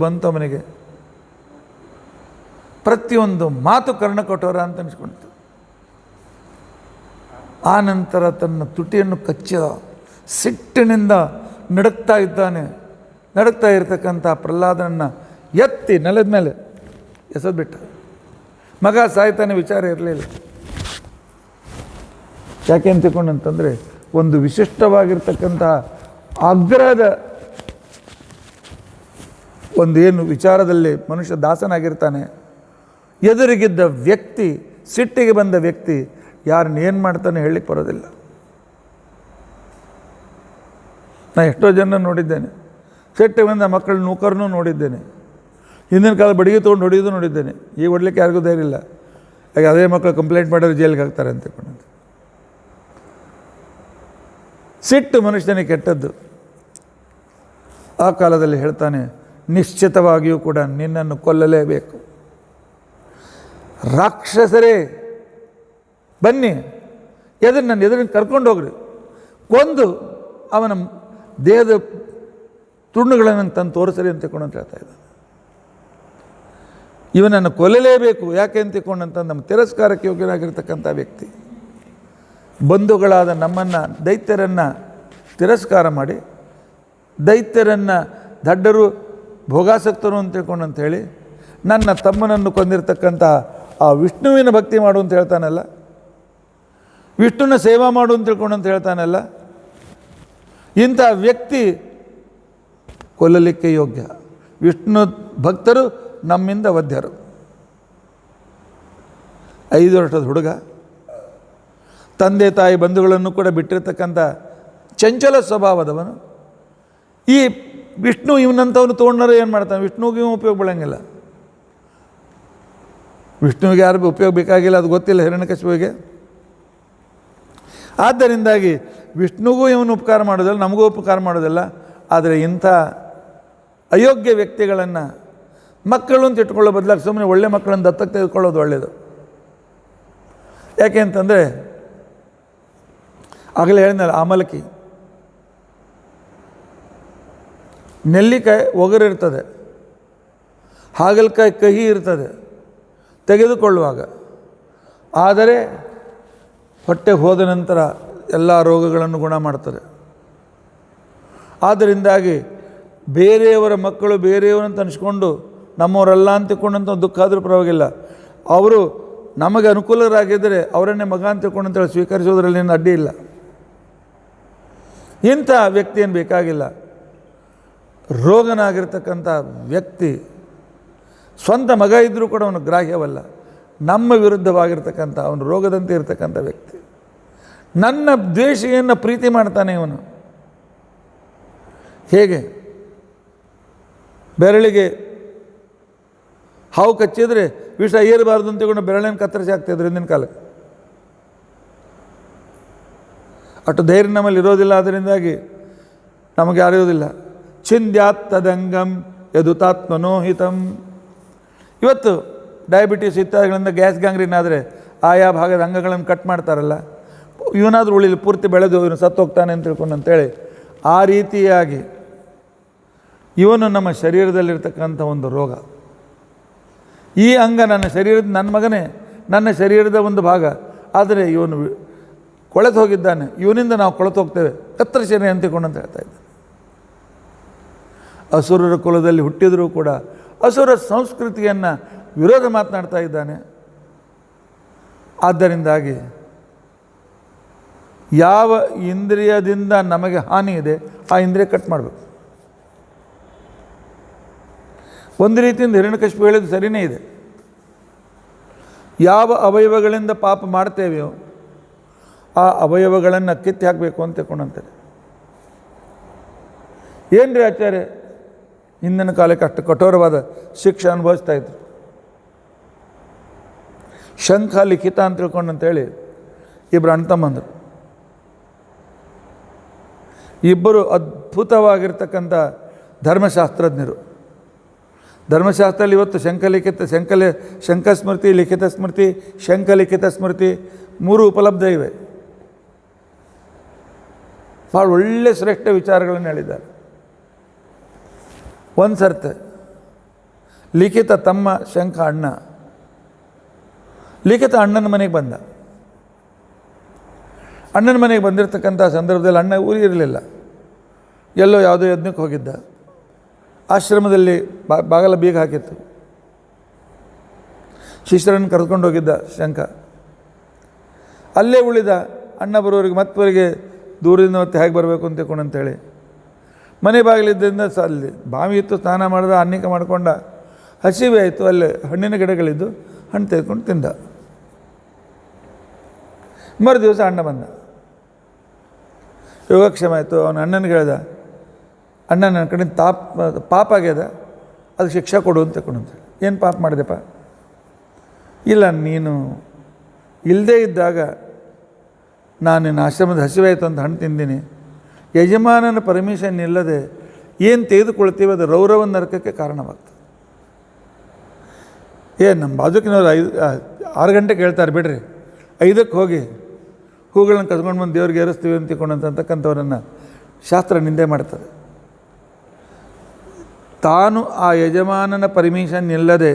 ಬಂತು ಅವನಿಗೆ. ಪ್ರತಿಯೊಂದು ಮಾತು ಕರ್ಣಕಠೋರ ಅಂತ ಅನಿಸ್ಕೊಳ್ತು. ಆ ನಂತರ ತನ್ನ ತುಟಿಯನ್ನು ಕಚ್ಚಿದ. ಸಿಟ್ಟಿನಿಂದ ನಡುಕ್ತಾ ಇರ್ತಕ್ಕಂಥ ಪ್ರಹ್ಲಾದನನ್ನು ಎತ್ತಿ ನೆಲದ ಮೇಲೆ ಎಸೆದ್ಬಿಟ್ಟ. ಮಗ ಸಾಯ್ತಾನೆ ವಿಚಾರ ಇರಲಿಲ್ಲ. ಯಾಕೆ ಅಂತ ತಿಳ್ಕೊಂಡಂತಂದರೆ ಒಂದು ವಿಶಿಷ್ಟವಾಗಿರ್ತಕ್ಕಂಥ ಆಗ್ರಹದ ಒಂದು ಏನು ವಿಚಾರದಲ್ಲಿ ಮನುಷ್ಯ ದಾಸನಾಗಿರ್ತಾನೆ. ಎದುರಿಗಿದ್ದ ವ್ಯಕ್ತಿ, ಸಿಟ್ಟಿಗೆ ಬಂದ ವ್ಯಕ್ತಿ ಯಾರನ್ನ ಏನು ಮಾಡ್ತಾನೆ ಹೇಳಲಿಕ್ಕೆ ಬರೋದಿಲ್ಲ. ನಾನು ಎಷ್ಟೋ ಜನ ನೋಡಿದ್ದೇನೆ. ಸಿಟ್ಟಿಗೆ ಬಂದ ಮಕ್ಕಳು ನೂಕರನ್ನೂ ನೋಡಿದ್ದೇನೆ. ಹಿಂದಿನ ಕಾಲ ಬಡಿಗೆ ತೊಗೊಂಡು ಹೊಡೆಯೋದು ನೋಡಿದ್ದೇನೆ. ಈಗ ಹೊಡಲಿಕ್ಕೆ ಯಾರಿಗೂ ಧೈರ್ಯ ಇಲ್ಲ. ಈಗ ಅದೇ ಮಕ್ಕಳು ಕಂಪ್ಲೇಂಟ್ ಮಾಡೋರು ಜೈಲಿಗೆ ಹಾಕ್ತಾರೆ ಅಂತ ತಿಳ್ಕೊಂಡು. ಸಿಟ್ಟು ಮನುಷ್ಯನಿಗೆ ಕೆಟ್ಟದ್ದು. ಆ ಕಾಲದಲ್ಲಿ ಹೇಳ್ತಾನೆ, ನಿಶ್ಚಿತವಾಗಿಯೂ ಕೂಡ ನಿನ್ನನ್ನು ಕೊಲ್ಲಲೇಬೇಕು. ರಾಕ್ಷಸರೇ ಬನ್ನಿ, ಎದುರಿನ ಕರ್ಕೊಂಡು ಹೋಗ್ರಿ, ಕೊಂದು ಅವನ ದೇಹದ ತುಂಡುಗಳನ್ನು ತಂದು ತೋರಿಸರಿ ಅಂತ ತಿಳ್ಕೊಂಡು ಅಂತ ಹೇಳ್ತಾ ಇದ್ದಾನೆ. ಇವನನ್ನು ಕೊಲ್ಲಲೇಬೇಕು. ಯಾಕೆ ಅಂತ ತಿಳ್ಕೊಂಡಂತ ನಮ್ಮ ತಿರಸ್ಕಾರಕ್ಕೆ ಯೋಗ್ಯನಾಗಿರ್ತಕ್ಕಂಥ ವ್ಯಕ್ತಿ. ಬಂಧುಗಳಾದ ನಮ್ಮನ್ನು, ದೈತ್ಯರನ್ನು ತಿರಸ್ಕಾರ ಮಾಡಿ, ದೈತ್ಯರನ್ನು ದಡ್ಡರು ಭೋಗಾಸಕ್ತರು ಅಂತ ತಿಳ್ಕೊಂಡು ಅಂಥೇಳಿ ನನ್ನ ತಮ್ಮನನ್ನು ಕೊಂದಿರ್ತಕ್ಕಂಥ ಆ ವಿಷ್ಣುವಿನ ಭಕ್ತಿ ಮಾಡು ಅಂತ ಹೇಳ್ತಾನಲ್ಲ. ವಿಷ್ಣುನ ಸೇವಾ ಮಾಡು ಅಂತ ತಿಳ್ಕೊಂಡು ಅಂತ ಹೇಳ್ತಾನಲ್ಲ, ಇಂಥ ವ್ಯಕ್ತಿ ಕೊಲ್ಲಲಿಕ್ಕೆ ಯೋಗ್ಯ. ವಿಷ್ಣು ಭಕ್ತರು ನಮ್ಮಿಂದ ವಧ್ಯರು. 5 ವರ್ಷದ ಹುಡುಗ, ತಂದೆ ತಾಯಿ ಬಂಧುಗಳನ್ನು ಕೂಡ ಬಿಟ್ಟಿರ್ತಕ್ಕಂಥ ಚಂಚಲ ಸ್ವಭಾವದವನು. ಈ ವಿಷ್ಣು ಇವನಂಥವನು ತೊಗೊಂಡ್ರೆ ಏನು ಮಾಡ್ತಾನೆ? ವಿಷ್ಣುವಿಗೆ ಉಪಯೋಗ ಬೀಳಂಗಿಲ್ಲ. ವಿಷ್ಣುವಿಗೆ ಯಾರಿಗೂ ಉಪಯೋಗ ಬೇಕಾಗಿಲ್ಲ, ಅದು ಗೊತ್ತಿಲ್ಲ ಹಿರಣ್ಯಕಶಿಪುವಿಗೆ. ಆದ್ದರಿಂದಾಗಿ ವಿಷ್ಣುಗೂ ಇವನು ಉಪಕಾರ ಮಾಡೋದಿಲ್ಲ, ನಮಗೂ ಉಪಕಾರ ಮಾಡೋದಿಲ್ಲ. ಆದರೆ ಇಂಥ ಅಯೋಗ್ಯ ವ್ಯಕ್ತಿಗಳನ್ನು ಮಕ್ಕಳು ಅಂತ ಇಟ್ಕೊಳ್ಳೋ ಬದಲಾಗಿ ಸುಮ್ಮನೆ ಒಳ್ಳೆ ಮಕ್ಕಳನ್ನು ದತ್ತಕ್ಕೆ ತೆಗೆದುಕೊಳ್ಳೋದು ಒಳ್ಳೆಯದು. ಯಾಕೆ ಅಂತಂದರೆ, ಆಗಲೇ ಹೇಳಿದ್ನಲ್ಲ, ಆಮಲಕಿ ನೆಲ್ಲಿಕಾಯಿ ಒಗರಿರ್ತದೆ, ಹಾಗಲಕಾಯಿ ಕಹಿ ಇರ್ತದೆ ತೆಗೆದುಕೊಳ್ಳುವಾಗ. ಆದರೆ ಹೊಟ್ಟೆ ಹೋದ ನಂತರ ಎಲ್ಲ ರೋಗಗಳನ್ನು ಗುಣ ಮಾಡ್ತದೆ. ಆದ್ದರಿಂದಾಗಿ ಬೇರೆಯವರ ಮಕ್ಕಳು ಬೇರೆಯವರಂತ ಅನಿಸ್ಕೊಂಡು ನಮ್ಮವರಲ್ಲ ಅಂತ ತಿಳ್ಕೊಂಡಂಥ ದುಃಖ ಆದರೂ ಪರವಾಗಿಲ್ಲ. ಅವರು ನಮಗೆ ಅನುಕೂಲರಾಗಿದ್ದರೆ ಅವರನ್ನೇ ಮಗ ಅಂತ ತಿಳ್ಕೊಂಡಂತೇಳಿ ಸ್ವೀಕರಿಸೋದ್ರಲ್ಲಿ ಏನು ಅಡ್ಡಿ ಇಲ್ಲ. ಇಂಥ ವ್ಯಕ್ತಿ ಏನು ಬೇಕಾಗಿಲ್ಲ. ರೋಗನಾಗಿರ್ತಕ್ಕಂಥ ವ್ಯಕ್ತಿ ಸ್ವಂತ ಮಗ ಇದ್ದರೂ ಕೂಡ ಅವನು ಗ್ರಾಹ್ಯವಲ್ಲ. ನಮ್ಮ ವಿರುದ್ಧವಾಗಿರ್ತಕ್ಕಂಥ ಅವನು ರೋಗದಂತೆ ಇರತಕ್ಕಂಥ ವ್ಯಕ್ತಿ. ನನ್ನ ದ್ವೇಷಿಯನ್ನು ಪ್ರೀತಿ ಮಾಡ್ತಾನೆ ಇವನು. ಹೇಗೆ ಬೆರಳಿಗೆ ಹಾವು ಕಚ್ಚಿದರೆ ವಿಷ ಏರಬಾರ್ದು ಅಂತ ತಗೊಂಡು ಬೆರಳನ್ನು ಕತ್ತರಿಸಿ ಹಾಕ್ತಿದ್ರು ಹಿಂದಿನ ಕಾಲಕ್ಕೆ. ಅಷ್ಟು ಧೈರ್ಯ ನಮ್ಮಲ್ಲಿ ಇರೋದಿಲ್ಲ. ಅದರಿಂದಾಗಿ ನಮಗೆ ಯಾರಿರೋದಿಲ್ಲ. ಛಿಂದ್ಯಾತ್ತದಂಗಂ ಯದುತಾತ್ಮನೋಹಿತಂ. ಇವತ್ತು ಡಯಾಬಿಟೀಸ್ ಇತ್ಯಾದಿಗಳಿಂದ ಗ್ಯಾಸ್ ಗ್ಯಾಂಗ್ರೀನ್ ಆದರೆ ಆಯಾ ಭಾಗದ ಅಂಗಗಳನ್ನು ಕಟ್ ಮಾಡ್ತಾರಲ್ಲ, ಇವನಾದರೂ ಉಳಿಲಿ, ಪೂರ್ತಿ ಬೆಳೆದು ಇವನು ಸತ್ತೋಗ್ತಾನೆ ಅಂತ ತಿಳ್ಕೊಂಡು ಅಂತೇಳಿ ಆ ರೀತಿಯಾಗಿ ಇವನು ನಮ್ಮ ಶರೀರದಲ್ಲಿರ್ತಕ್ಕಂಥ ಒಂದು ರೋಗ. ಈ ಅಂಗ ನನ್ನ ಶರೀರದ, ನನ್ನ ಮಗನೇ, ನನ್ನ ಶರೀರದ ಒಂದು ಭಾಗ. ಆದರೆ ಇವನು ಕೊಳೆತು ಹೋಗಿದ್ದಾನೆ, ಇವನಿಂದ ನಾವು ಕೊಳೆತು ಹೋಗ್ತೇವೆ, ಕತ್ತರಿಸೇನೆ ಅಂತ ತಿಳ್ಕೊಂಡು ಅಂತ ಹೇಳ್ತಾ ಇದ್ದಾನೆ. ಅಸುರರ ಕುಲದಲ್ಲಿ ಹುಟ್ಟಿದರೂ ಕೂಡ ಅಸುರ ಸಂಸ್ಕೃತಿಯನ್ನು ವಿರೋಧ ಮಾತನಾಡ್ತಾ ಇದ್ದಾನೆ. ಆದ್ದರಿಂದಾಗಿ ಯಾವ ಇಂದ್ರಿಯದಿಂದ ನಮಗೆ ಹಾನಿ ಇದೆ ಆ ಇಂದ್ರಿಯ ಕಟ್ ಮಾಡಬೇಕು. ಒಂದು ರೀತಿಯಿಂದ ಹಿರಣ್ಯಕಶಿಪು ಹೇಳಿದ್ದು ಸರಿಯೇ ಇದೆ. ಯಾವ ಅವಯವಗಳಿಂದ ಪಾಪ ಮಾಡ್ತೇವೆಯೋ ಆ ಅವಯವಗಳನ್ನು ಕಿತ್ತು ಹಾಕಬೇಕು ಅಂತ ತಿಳ್ಕೊಂಡಂತಾರೆ. ಏನು ರೀ ಆಚಾರ್ಯ, ಹಿಂದಿನ ಕಾಲಕ್ಕೆ ಅಷ್ಟು ಕಠೋರವಾದ ಶಿಕ್ಷೆ ಅನುಭವಿಸ್ತಾ ಇದ್ರು. ಶಂಖ ಲಿಖಿತ ಅಂತ ತಿಳ್ಕೊಂಡಂತೇಳಿ ಇಬ್ಬರು ಅಣ್ತಮ್ಮಂದರು, ಇಬ್ಬರು ಅದ್ಭುತವಾಗಿರ್ತಕ್ಕಂಥ ಧರ್ಮಶಾಸ್ತ್ರಜ್ಞರು. ಧರ್ಮಶಾಸ್ತ್ರದಲ್ಲಿ ಇವತ್ತು ಶಂಖಸ್ಮೃತಿ, ಲಿಖಿತ ಸ್ಮೃತಿ, ಶಂಖಲಿಖಿತ ಸ್ಮೃತಿ 3 ಉಪಲಬ್ಧ ಇವೆ. ಭಾಳ ಒಳ್ಳೆ ಶ್ರೇಷ್ಠ ವಿಚಾರಗಳನ್ನು ಹೇಳಿದ್ದಾರೆ. ಒಂದು ಸರ್ತೆ ಲಿಖಿತ ತಮ್ಮ, ಶಂಖ ಅಣ್ಣ. ಲಿಖಿತ ಅಣ್ಣನ ಮನೆಗೆ ಬಂದ. ಅಣ್ಣನ ಮನೆಗೆ ಬಂದಿರತಕ್ಕಂಥ ಸಂದರ್ಭದಲ್ಲಿ ಅಣ್ಣ ಊರಿರಲಿಲ್ಲ, ಎಲ್ಲೋ ಯಾವುದೋ ಯಜ್ಞಕ್ಕೆ ಹೋಗಿದ್ದ. ಆಶ್ರಮದಲ್ಲಿ ಬಾಗಲ ಬೀಗ ಹಾಕಿತ್ತು. ಶಿಷ್ಯರನ್ನು ಕರೆದುಕೊಂಡು ಹೋಗಿದ್ದ ಶಂಖ. ಅಲ್ಲೇ ಉಳಿದ. ಅಣ್ಣ ಬರೋರಿಗೆ ಮತ್ತವರಿಗೆ ದೂರದಿಂದ ಮತ್ತೆ ಹೇಗೆ ಬರಬೇಕು ಅಂತ ತಿಳ್ಕೊಂಡಂತೇಳಿ ಮನೆ ಬಾಗಿಲಿದ್ದರಿಂದ ಅಲ್ಲಿ ಬಾವಿ ಇತ್ತು, ಸ್ನಾನ ಮಾಡ್ದ, ಅನ್ನಿಕ ಮಾಡ್ಕೊಂಡ. ಹಸಿವೆ ಆಯಿತು, ಅಲ್ಲೇ ಹಣ್ಣಿನ ಗಿಡಗಳಿದ್ದು, ಹಣ್ಣು ತೆಗೆದುಕೊಂಡು ತಿಂದ. ಮರು ದಿವಸ ಅಣ್ಣ ಬಂದ. ಯೋಗಕ್ಷೇಮ ಆಯಿತು. ಅವನ ಅಣ್ಣನಿಗೆ ಹೇಳ್ದ, ಅಣ್ಣ ನನ್ನ ಕಡೆಯಿಂದ ಪಾಪ ಆಗ್ಯದ, ಅದಕ್ಕೆ ಶಿಕ್ಷೆ ಕೊಡು ಅಂತ ತಿಳ್ಕೊಂಡಂತೇಳಿ. ಏನು ಪಾಪ ಮಾಡಿದೆಪ್ಪ? ಇಲ್ಲ, ನೀನು ಇಲ್ಲದೇ ಇದ್ದಾಗ ನಾನು ನಿನ್ನ ಆಶ್ರಮದ ಹಸಿವಾಯಿತು ಅಂತ ಹಣ್ಣು ತಿಂದೀನಿ. ಯಜಮಾನನ ಪರ್ಮಿಷನ್ ಇಲ್ಲದೆ ಏನು ತೆಗೆದುಕೊಳ್ತೀವಿ ಅದು ರೌರವ ನರಕಕ್ಕೆ ಕಾರಣವಾಗ್ತದೆ. ನಮ್ಮ ಬಾಜುಕಿನವ್ರು 6 ಗಂಟೆಗೆ ಹೇಳ್ತಾರೆ, ಬಿಡ್ರಿ 5ಕ್ಕೆ ಹೋಗಿ ಹೂಗಳನ್ನು ಕಸ್ಕೊಂಡು ಬಂದು ದೇವ್ರಿಗೆ ಏರಿಸ್ತೀವಿ ಅಂತ ತಿಳ್ಕೊಂಡಂತಕ್ಕಂಥವ್ರನ್ನು ಶಾಸ್ತ್ರ ನಿಂದೆ ಮಾಡ್ತಾರೆ. ತಾನು ಆ ಯಜಮಾನನ ಪರ್ಮಿಷನ್ ಇಲ್ಲದೆ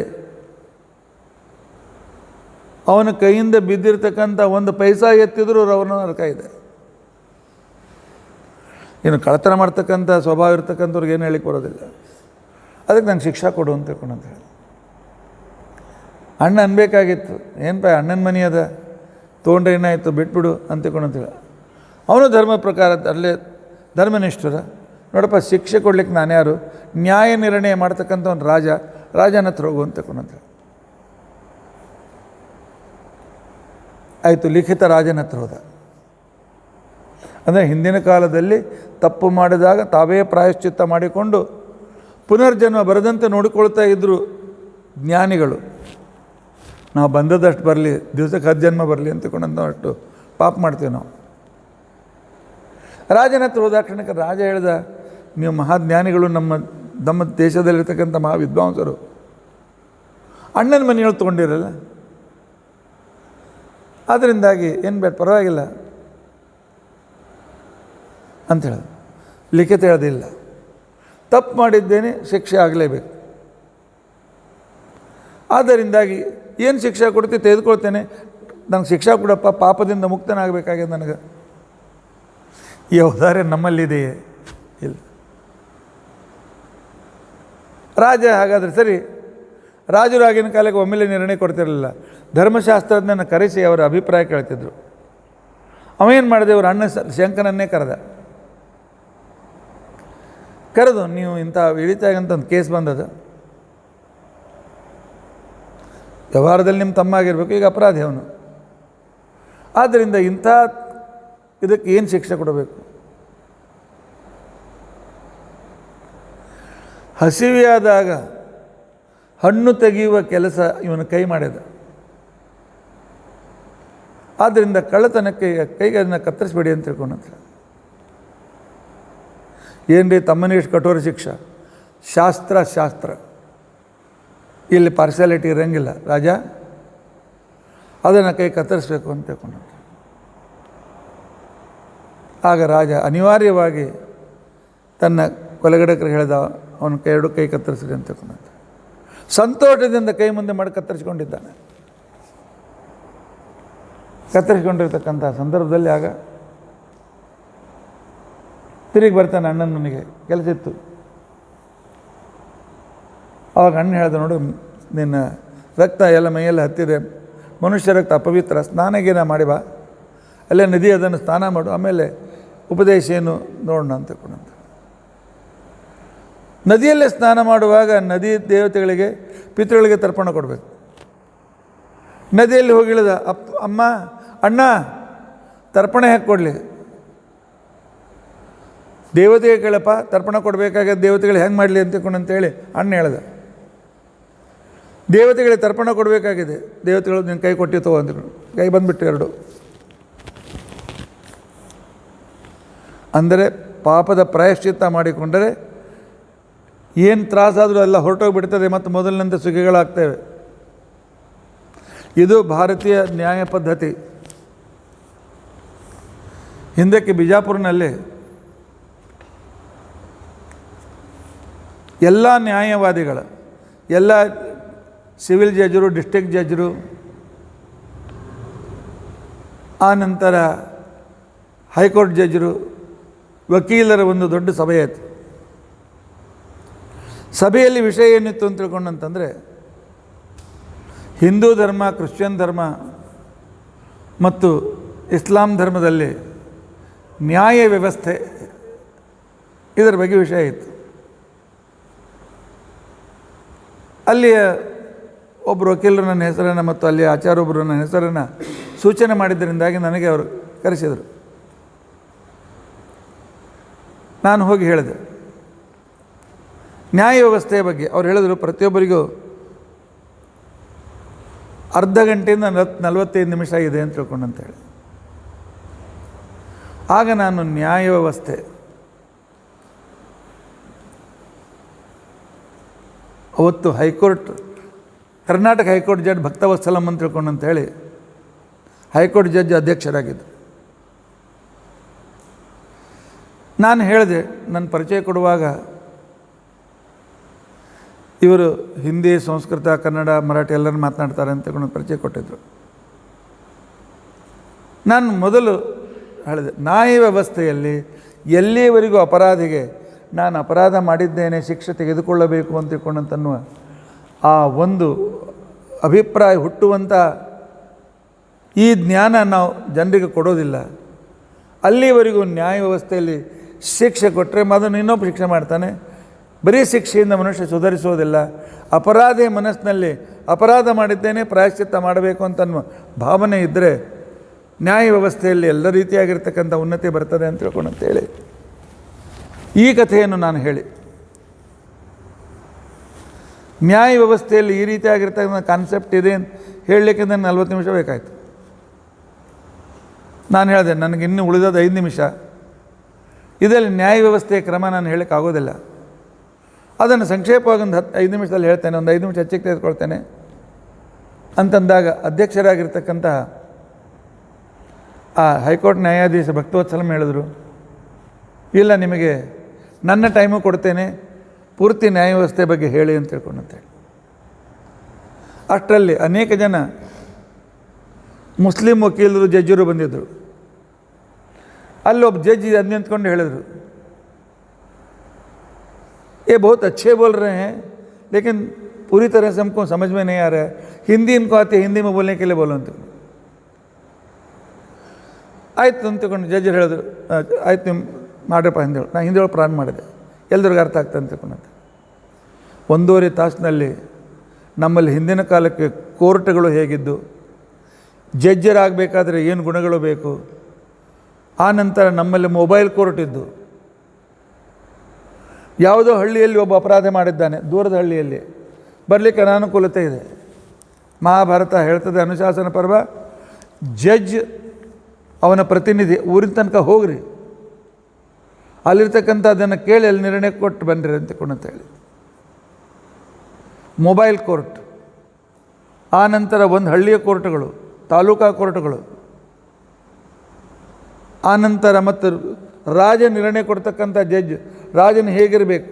ಅವನ ಕೈಯಿಂದ ಬಿದ್ದಿರ್ತಕ್ಕಂಥ 1 ಪೈಸಾ ಎತ್ತಿದರೂ ರೌರವ ನರಕ ಇದೆ. ಇನ್ನು ಕಳ್ಳತನ ಮಾಡ್ತಕ್ಕಂಥ ಸ್ವಭಾವ ಇರ್ತಕ್ಕಂಥವ್ರಿಗೆ ಏನು ಹೇಳಿಕ್ಕೆ ಬರೋದಿಲ್ಲ. ಅದಕ್ಕೆ ನಂಗೆ ಶಿಕ್ಷಾ ಕೊಡು ಅಂತ ಹೇಳಿ ಅಣ್ಣ ಅನ್ಬೇಕಾಗಿತ್ತು. ಏನಪ್ಪ ಅಣ್ಣನ ಮನೆ ಅದ, ತೊಗೊಂಡ್ರೆ ಏನಾಯಿತು ಬಿಟ್ಬಿಡು ಅಂತೇಳಿ ಅವನು ಧರ್ಮ ಪ್ರಕಾರ ಅಲ್ಲೇ ಧರ್ಮನಿಷ್ಠರ. ನೋಡಪ್ಪ ಶಿಕ್ಷೆ ಕೊಡ್ಲಿಕ್ಕೆ ನಾನು ಯಾರು, ನ್ಯಾಯ ನಿರ್ಣಯ ಮಾಡ್ತಕ್ಕಂಥ ಒಂದು ರಾಜನ ಹತ್ರ ಹೋಗು ಅಂತೇಳಿ ಆಯಿತು. ಲಿಖಿತ ರಾಜನ ಹತ್ರ ಹೋದ. ಅಂದರೆ ಹಿಂದಿನ ಕಾಲದಲ್ಲಿ ತಪ್ಪು ಮಾಡಿದಾಗ ತಾವೇ ಪ್ರಾಯಶ್ಚಿತ್ತ ಮಾಡಿಕೊಂಡು ಪುನರ್ಜನ್ಮ ಬರದಂತೆ ನೋಡಿಕೊಳ್ತಾ ಇದ್ದರು ಜ್ಞಾನಿಗಳು. ನಾವು ಬಂದದಷ್ಟು ಬರಲಿ, ದಿವಸಕ್ಕೆ 10 ಜನ್ಮ ಬರಲಿ ಅಂತಕೊಂಡು ಅಷ್ಟು ಪಾಪ ಮಾಡ್ತೀವಿ ನಾವು. ರಾಜನ ಹತ್ರ ಹೋದಾಕ್ಷಣಕ್ಕೆ ರಾಜ ಹೇಳ್ದ, ನೀವು ಮಹಾಜ್ಞಾನಿಗಳು, ನಮ್ಮ ದೇಶದಲ್ಲಿರ್ತಕ್ಕಂಥ ಮಹಾವಿದ್ವಾಂಸರು, ಅಣ್ಣನ ಮನೆಯೊಳಗೆ ತೊಗೊಂಡಿರಲ್ಲ, ಅದರಿಂದಾಗಿ ಏನು ಬೇಡ ಪರವಾಗಿಲ್ಲ ಅಂತ ಹೇಳೋದು. ಲಿಖಿತ ಹೇಳೋದಿಲ್ಲ, ತಪ್ಪು ಮಾಡಿದ್ದೇನೆ, ಶಿಕ್ಷೆ ಆಗಲೇಬೇಕು. ಆದ್ದರಿಂದಾಗಿ ಏನು ಶಿಕ್ಷೆ ಕೊಡ್ತೀವಿ ತೆಗೆದುಕೊಳ್ತೇನೆ, ನನಗೆ ಶಿಕ್ಷಾ ಕೊಡಪ್ಪ, ಪಾಪದಿಂದ ಮುಕ್ತನಾಗಬೇಕಾಗಿದೆ ನನಗೆ. ಈ ಔದಾರ್ಯ ನಮ್ಮಲ್ಲಿದೆಯೇ? ಇಲ್ಲ. ರಾಜ ಹಾಗಾದರೆ ಸರಿ, ರಾಜರು ಆಗಿನ ಕಾಲಕ್ಕೆ ಒಮ್ಮೆಲೆ ನಿರ್ಣಯ ಕೊಡ್ತಿರಲಿಲ್ಲ. ಧರ್ಮಶಾಸ್ತ್ರಜ್ಞನ ಕರೆಸಿ ಅವರ ಅಭಿಪ್ರಾಯ ಕೇಳ್ತಿದ್ರು. ಅವೇನು ಮಾಡಿದೆ, ಅವ್ರ ಅಣ್ಣ ಶಂಕನನ್ನೇ ಕರೆದು ನೀವು ಇಂಥ ಹಿಡಿತಾಗಂತ ಒಂದು ಕೇಸ್ ಬಂದದು, ವ್ಯವಹಾರದಲ್ಲಿ ನಿಮ್ಮ ತಮ್ಮ ಆಗಿರಬೇಕು, ಈಗ ಅಪರಾಧಿ ಅವನು, ಆದ್ದರಿಂದ ಇಂಥ ಇದಕ್ಕೆ ಏನು ಶಿಕ್ಷೆ ಕೊಡಬೇಕು? ಹಸಿವೆಯಾದಾಗ ಹಣ್ಣು ತೆಗೆಯುವ ಕೆಲಸ ಇವನು ಕೈ ಮಾಡಿದ. ಆದ್ದರಿಂದ ಕಳ್ಳತನಕ್ಕೆ ಕೈಗೆ ಅದನ್ನು ಕತ್ತರಿಸ್ಬೇಡಿ ಅಂತ ತಿಳ್ಕೊಂಡಂತ. ಏನು ರೀ ತಮ್ಮನೇ ಇಷ್ಟು ಕಠೋರ ಶಿಕ್ಷೆ? ಶಾಸ್ತ್ರ ಇಲ್ಲಿ ಪಾರ್ಶಾಲಿಟಿ ಇರೋಂಗಿಲ್ಲ ರಾಜ, ಅದನ್ನು ಕೈ ಕತ್ತರಿಸ್ಬೇಕು ಅಂತ ತಿಳ್ಕೊಂಡಂತ. ಆಗ ರಾಜ ಅನಿವಾರ್ಯವಾಗಿ ತನ್ನ ಕೊಲೆಗಡಕರಿಗೆ ಹೇಳ್ದ, ಅವನ ಎರಡು ಕೈ ಕತ್ತರಿಸ್ರಿ ಅಂತ ತಿಳ್ಕೊಂಡಂತ. ಸಂತೋಷದಿಂದ ಕೈ ಮುಂದೆ ಮಾಡಿ ಕತ್ತರಿಸ್ಕೊಂಡಿದ್ದಾನೆ. ಕತ್ತರಿಸ್ಕೊಂಡಿರ್ತಕ್ಕಂಥ ಸಂದರ್ಭದಲ್ಲಿ ಆಗ ತಿರುಗಿ ಬರ್ತಾನೆ ಅಣ್ಣನ ಮನೆಗೆ, ಕೆಲಸ ಇತ್ತು. ಆವಾಗ ಅಣ್ಣ ಹೇಳ್ದ, ನೋಡು ನಿನ್ನ ರಕ್ತ ಎಲ್ಲ ಮೈಯೆಲ್ಲ ಹತ್ತಿದೆ, ಮನುಷ್ಯ ರಕ್ತ ಅಪವಿತ್ರ, ಸ್ನಾನಗೇನ ಮಾಡಿ ಬಾ, ಅಲ್ಲೇ ನದಿ ಅದನ್ನು ಸ್ನಾನ ಮಾಡು, ಆಮೇಲೆ ಉಪದೇಶ ಏನು ನೋಡೋಣ ಅಂತ ತಿಳ್ಕೊಂಡಂತ. ನದಿಯಲ್ಲೇ ಸ್ನಾನ ಮಾಡುವಾಗ ನದಿ ದೇವತೆಗಳಿಗೆ ಪಿತೃಗಳಿಗೆ ತರ್ಪಣ ಕೊಡಬೇಕು. ನದಿಯಲ್ಲಿ ಹೋಗಿಳಿದ, ಅಮ್ಮ ಅಣ್ಣ ತರ್ಪಣ ಹೇಗೆ ಕೊಡಲಿ? ದೇವತೆಗೆ ಕೇಳಪ್ಪ, ತರ್ಪಣ ಕೊಡಬೇಕಾಗ ದೇವತೆಗಳು ಹೆಂಗೆ ಮಾಡಲಿ ಅಂತೇಳಿ ಅಣ್ಣ ಹೇಳ್ದ. ದೇವತೆಗಳಿಗೆ ತರ್ಪಣ ಕೊಡಬೇಕಾಗಿದೆ, ದೇವತೆಗಳು ನಿನ್ನ ಕೈ ಕೊಟ್ಟಿತ್ತು ಅಂದ್ಕೊಂಡು ಕೈ ಬಂದುಬಿಟ್ಟು ಎರಡು. ಅಂದರೆ ಪಾಪದ ಪ್ರಾಯಶ್ಚಿತ್ತ ಮಾಡಿಕೊಂಡರೆ ಏನು ತ್ರಾಸಾದರೂ ಎಲ್ಲ ಹೊರಟೋಗಿಬಿಡ್ತದೆ ಮತ್ತು ಮೊದಲಿನಂತೆ ಸುಖಿಗಳಾಗ್ತೇವೆ. ಇದು ಭಾರತೀಯ ನ್ಯಾಯ ಪದ್ಧತಿ. ಹಿಂದಕ್ಕೆ ಬಿಜಾಪುರನಲ್ಲಿ ಎಲ್ಲ ನ್ಯಾಯವಾದಿಗಳ, ಎಲ್ಲ ಸಿವಿಲ್ ಜಡ್ಜರು, ಡಿಸ್ಟ್ರಿಕ್ಟ್ ಜಡ್ಜರು, ಆನಂತರ ಹೈಕೋರ್ಟ್ ಜಡ್ಜರು, ವಕೀಲರ ಒಂದು ದೊಡ್ಡ ಸಭೆ ಆಯಿತು. ಸಭೆಯಲ್ಲಿ ವಿಷಯ ಏನಿತ್ತು ಅಂತ ತಿಳ್ಕೊಂಡಂತಂದರೆ, ಹಿಂದೂ ಧರ್ಮ, ಕ್ರಿಶ್ಚಿಯನ್ ಧರ್ಮ ಮತ್ತು ಇಸ್ಲಾಂ ಧರ್ಮದಲ್ಲಿ ನ್ಯಾಯ ವ್ಯವಸ್ಥೆ ಇದರ ಬಗ್ಗೆ ವಿಷಯ ಇತ್ತು. ಅಲ್ಲಿಯ ಒಬ್ಬರು ವಕೀಲರು ನನ್ನ ಹೆಸರನ್ನು ಮತ್ತು ಅಲ್ಲಿ ಆಚಾರ್ಯೊಬ್ಬರು ನನ್ನ ಹೆಸರನ್ನು ಸೂಚನೆ ಮಾಡಿದ್ದರಿಂದಾಗಿ ನನಗೆ ಅವರು ಕರೆಸಿದರು. ನಾನು ಹೋಗಿ ಹೇಳಿದೆ ನ್ಯಾಯ ವ್ಯವಸ್ಥೆಯ ಬಗ್ಗೆ. ಅವ್ರು ಹೇಳಿದರು, ಪ್ರತಿಯೊಬ್ಬರಿಗೂ ಅರ್ಧ ಗಂಟೆಯಿಂದ 45 ನಿಮಿಷ ಇದೆ ಅಂತ ತಿಳ್ಕೊಂಡಂತೇಳಿ. ಆಗ ನಾನು ನ್ಯಾಯ ವ್ಯವಸ್ಥೆ, ಅವತ್ತು high court, Karnataka high court judge Bhaktavatsalam ಅಂತ ತಿಳ್ಕೊಂಡಂತೇಳಿ ಹೈಕೋರ್ಟ್ ಜಡ್ಜ್ ಅಧ್ಯಕ್ಷರಾಗಿದ್ದರು. ನಾನು ಹೇಳಿದೆ, ನನ್ನ ಪರಿಚಯ ಕೊಡುವಾಗ ಇವರು ಹಿಂದಿ, ಸಂಸ್ಕೃತ, ಕನ್ನಡ, ಮರಾಠಿ ಎಲ್ಲರೂ ಮಾತನಾಡ್ತಾರೆ ಅಂತ ತಿಳ್ಕೊಂಡು ಪರಿಚಯ ಕೊಟ್ಟಿದ್ದರು. ನಾನು ಮೊದಲು ಹೇಳಿದೆ, ನ್ಯಾಯ ವ್ಯವಸ್ಥೆಯಲ್ಲಿ ಎಲ್ಲಿಯವರೆಗೂ ಅಪರಾಧಿಗೆ ನಾನು ಅಪರಾಧ ಮಾಡಿದ್ದೇನೆ, ಶಿಕ್ಷೆ ತೆಗೆದುಕೊಳ್ಳಬೇಕು ಅಂತ ತಿಳ್ಕೊಂಡಂತನ್ನುವ ಆ ಒಂದು ಅಭಿಪ್ರಾಯ ಹುಟ್ಟುವಂಥ ಈ ಜ್ಞಾನ ನಾವು ಜನರಿಗೆ ಕೊಡೋದಿಲ್ಲ. ಅಲ್ಲಿವರೆಗೂ ನ್ಯಾಯ ವ್ಯವಸ್ಥೆಯಲ್ಲಿ ಶಿಕ್ಷೆ ಕೊಟ್ಟರೆ ಅದನ್ನು ಇನ್ನೊಬ್ಬ ಶಿಕ್ಷೆ ಮಾಡ್ತಾನೆ. ಬರೀ ಶಿಕ್ಷೆಯಿಂದ ಮನುಷ್ಯ ಸುಧಾರಿಸೋದಿಲ್ಲ. ಅಪರಾಧಿ ಮನಸ್ಸಿನಲ್ಲಿ ಅಪರಾಧ ಮಾಡಿದ್ದೇನೆ, ಪ್ರಾಯಶ್ಚಿತ್ತ ಮಾಡಬೇಕು ಅಂತ ಅನ್ನುವ ಭಾವನೆ ಇದ್ದರೆ ನ್ಯಾಯ ವ್ಯವಸ್ಥೆಯಲ್ಲಿ ಎಲ್ಲ ರೀತಿಯಾಗಿರ್ತಕ್ಕಂಥ ಉನ್ನತಿ ಬರ್ತದೆ ಅಂತ ತಿಳ್ಕೊಂಡಂತೇಳಿ ಈ ಕಥೆಯನ್ನು ನಾನು ಹೇಳಿ, ನ್ಯಾಯ ವ್ಯವಸ್ಥೆಯಲ್ಲಿ ಈ ರೀತಿಯಾಗಿರ್ತಕ್ಕಂಥ ಕಾನ್ಸೆಪ್ಟ್ ಇದೆ ಅಂತ ಹೇಳಲಿಕ್ಕೆ ನನಗೆ 40 ನಿಮಿಷ ಬೇಕಾಯಿತು. ನಾನು ಹೇಳಿದೆ ನನಗೆ ಇನ್ನೂ ಉಳಿದದ್ದು 5 ನಿಮಿಷ. ಇದರಲ್ಲಿ ನ್ಯಾಯ ವ್ಯವಸ್ಥೆಯ ಕ್ರಮ ನಾನು ಹೇಳೋಕ್ಕಾಗೋದಿಲ್ಲ. ಅದನ್ನು ಸಂಕ್ಷೇಪವಾಗಿ ಒಂದು 5 ನಿಮಿಷದಲ್ಲಿ ಹೇಳ್ತೇನೆ, ಒಂದು 5 ನಿಮಿಷ ಹೆಚ್ಚಿಗೆ ತೆಗೆದುಕೊಳ್ತೇನೆ ಅಂತಂದಾಗ ಅಧ್ಯಕ್ಷರಾಗಿರ್ತಕ್ಕಂಥ ಆ ಹೈಕೋರ್ಟ್ ನ್ಯಾಯಾಧೀಶ ಭಕ್ತವತ್ಸಲಂ ಹೇಳಿದ್ರು, ಇಲ್ಲ ನಿಮಗೆ ನನ್ನ ಟೈಮು ಕೊಡ್ತೇನೆ, ಪೂರ್ತಿ ನ್ಯಾಯ ವ್ಯವಸ್ಥೆ ಬಗ್ಗೆ ಹೇಳಿ ಅಂತ ತಿಳ್ಕೊಂಡಂತೇಳಿ. ಅಷ್ಟರಲ್ಲಿ ಅನೇಕ ಜನ ಮುಸ್ಲಿಂ ವಕೀಲರು ಜಡ್ಜರು ಬಂದಿದ್ದರು. ಅಲ್ಲೊಬ್ಬ ಜಡ್ಜ್ ಅದು ನಿಂತ್ಕೊಂಡು ಹೇಳಿದರು, ये बहुत अच्छे बोल रहे हैं लेकिन पूरी तरह से हमको समझ में नहीं आ रहा है, हिंदी इनको आती है, हिंदी में बोलने के लिए बोलो ಅಂತ. ಆಯ್ತು ಅಂತ ತಿಳ್ಕೊಂಡು ಜಡ್ಜರು ಹೇಳಿದ್ರು, ಆಯ್ತು ನೀವು ಮಾಡ್ರಪ್ಪ ಹಿಂದೇಳು. ನಾನು ಹಿಂದೇಳು ಪ್ರಾರಂಭ ಮಾಡಿದೆ, ಎಲ್ರಿಗೂ ಅರ್ಥ ಆಗ್ತದೆ ಅಂತ ತಿಳ್ಕೊಂಡಂತೆ. 1.5 ತಾಸಿನಲ್ಲಿ ನಮ್ಮಲ್ಲಿ ಹಿಂದಿನ ಕಾಲಕ್ಕೆ ಕೋರ್ಟ್ಗಳು ಹೇಗಿದ್ದು, ಜಡ್ಜರಾಗಬೇಕಾದ್ರೆ ಏನು ಗುಣಗಳು ಬೇಕು, ಆ ನಂತರ ನಮ್ಮಲ್ಲಿ ಮೊಬೈಲ್ ಕೋರ್ಟ್ ಇದ್ದು, ಯಾವುದೋ ಹಳ್ಳಿಯಲ್ಲಿ ಒಬ್ಬ ಅಪರಾಧ ಮಾಡಿದ್ದಾನೆ, ದೂರದ ಹಳ್ಳಿಯಲ್ಲಿ ಬರಲಿಕ್ಕೆ ಅನಾನುಕೂಲತೆ ಇದೆ. ಮಹಾಭಾರತ ಹೇಳ್ತದೆ, ಅನುಶಾಸನ ಪರ್ವ, ಜಡ್ಜ್ ಅವನ ಪ್ರತಿನಿಧಿ ಊರಿನ ತನಕ ಹೋಗ್ರಿ, ಅಲ್ಲಿರ್ತಕ್ಕಂಥ ಅದನ್ನು ಕೇಳಿ ಅಲ್ಲಿ ನಿರ್ಣಯ ಕೊಟ್ಟು ಬನ್ನಿರಿ ಅಂತೇಳಿ. ಮೊಬೈಲ್ ಕೋರ್ಟ್, ಆ ನಂತರ ಒಂದು ಹಳ್ಳಿಯ ಕೋರ್ಟ್ಗಳು, ತಾಲೂಕಾ ಕೋರ್ಟ್ಗಳು, ಆ ನಂತರ ಮತ್ತು ರಾಜ ನಿರ್ಣಯ ಕೊಡ್ತಕ್ಕಂಥ ಜಡ್ಜ್, ರಾಜನ ಹೇಗಿರಬೇಕು,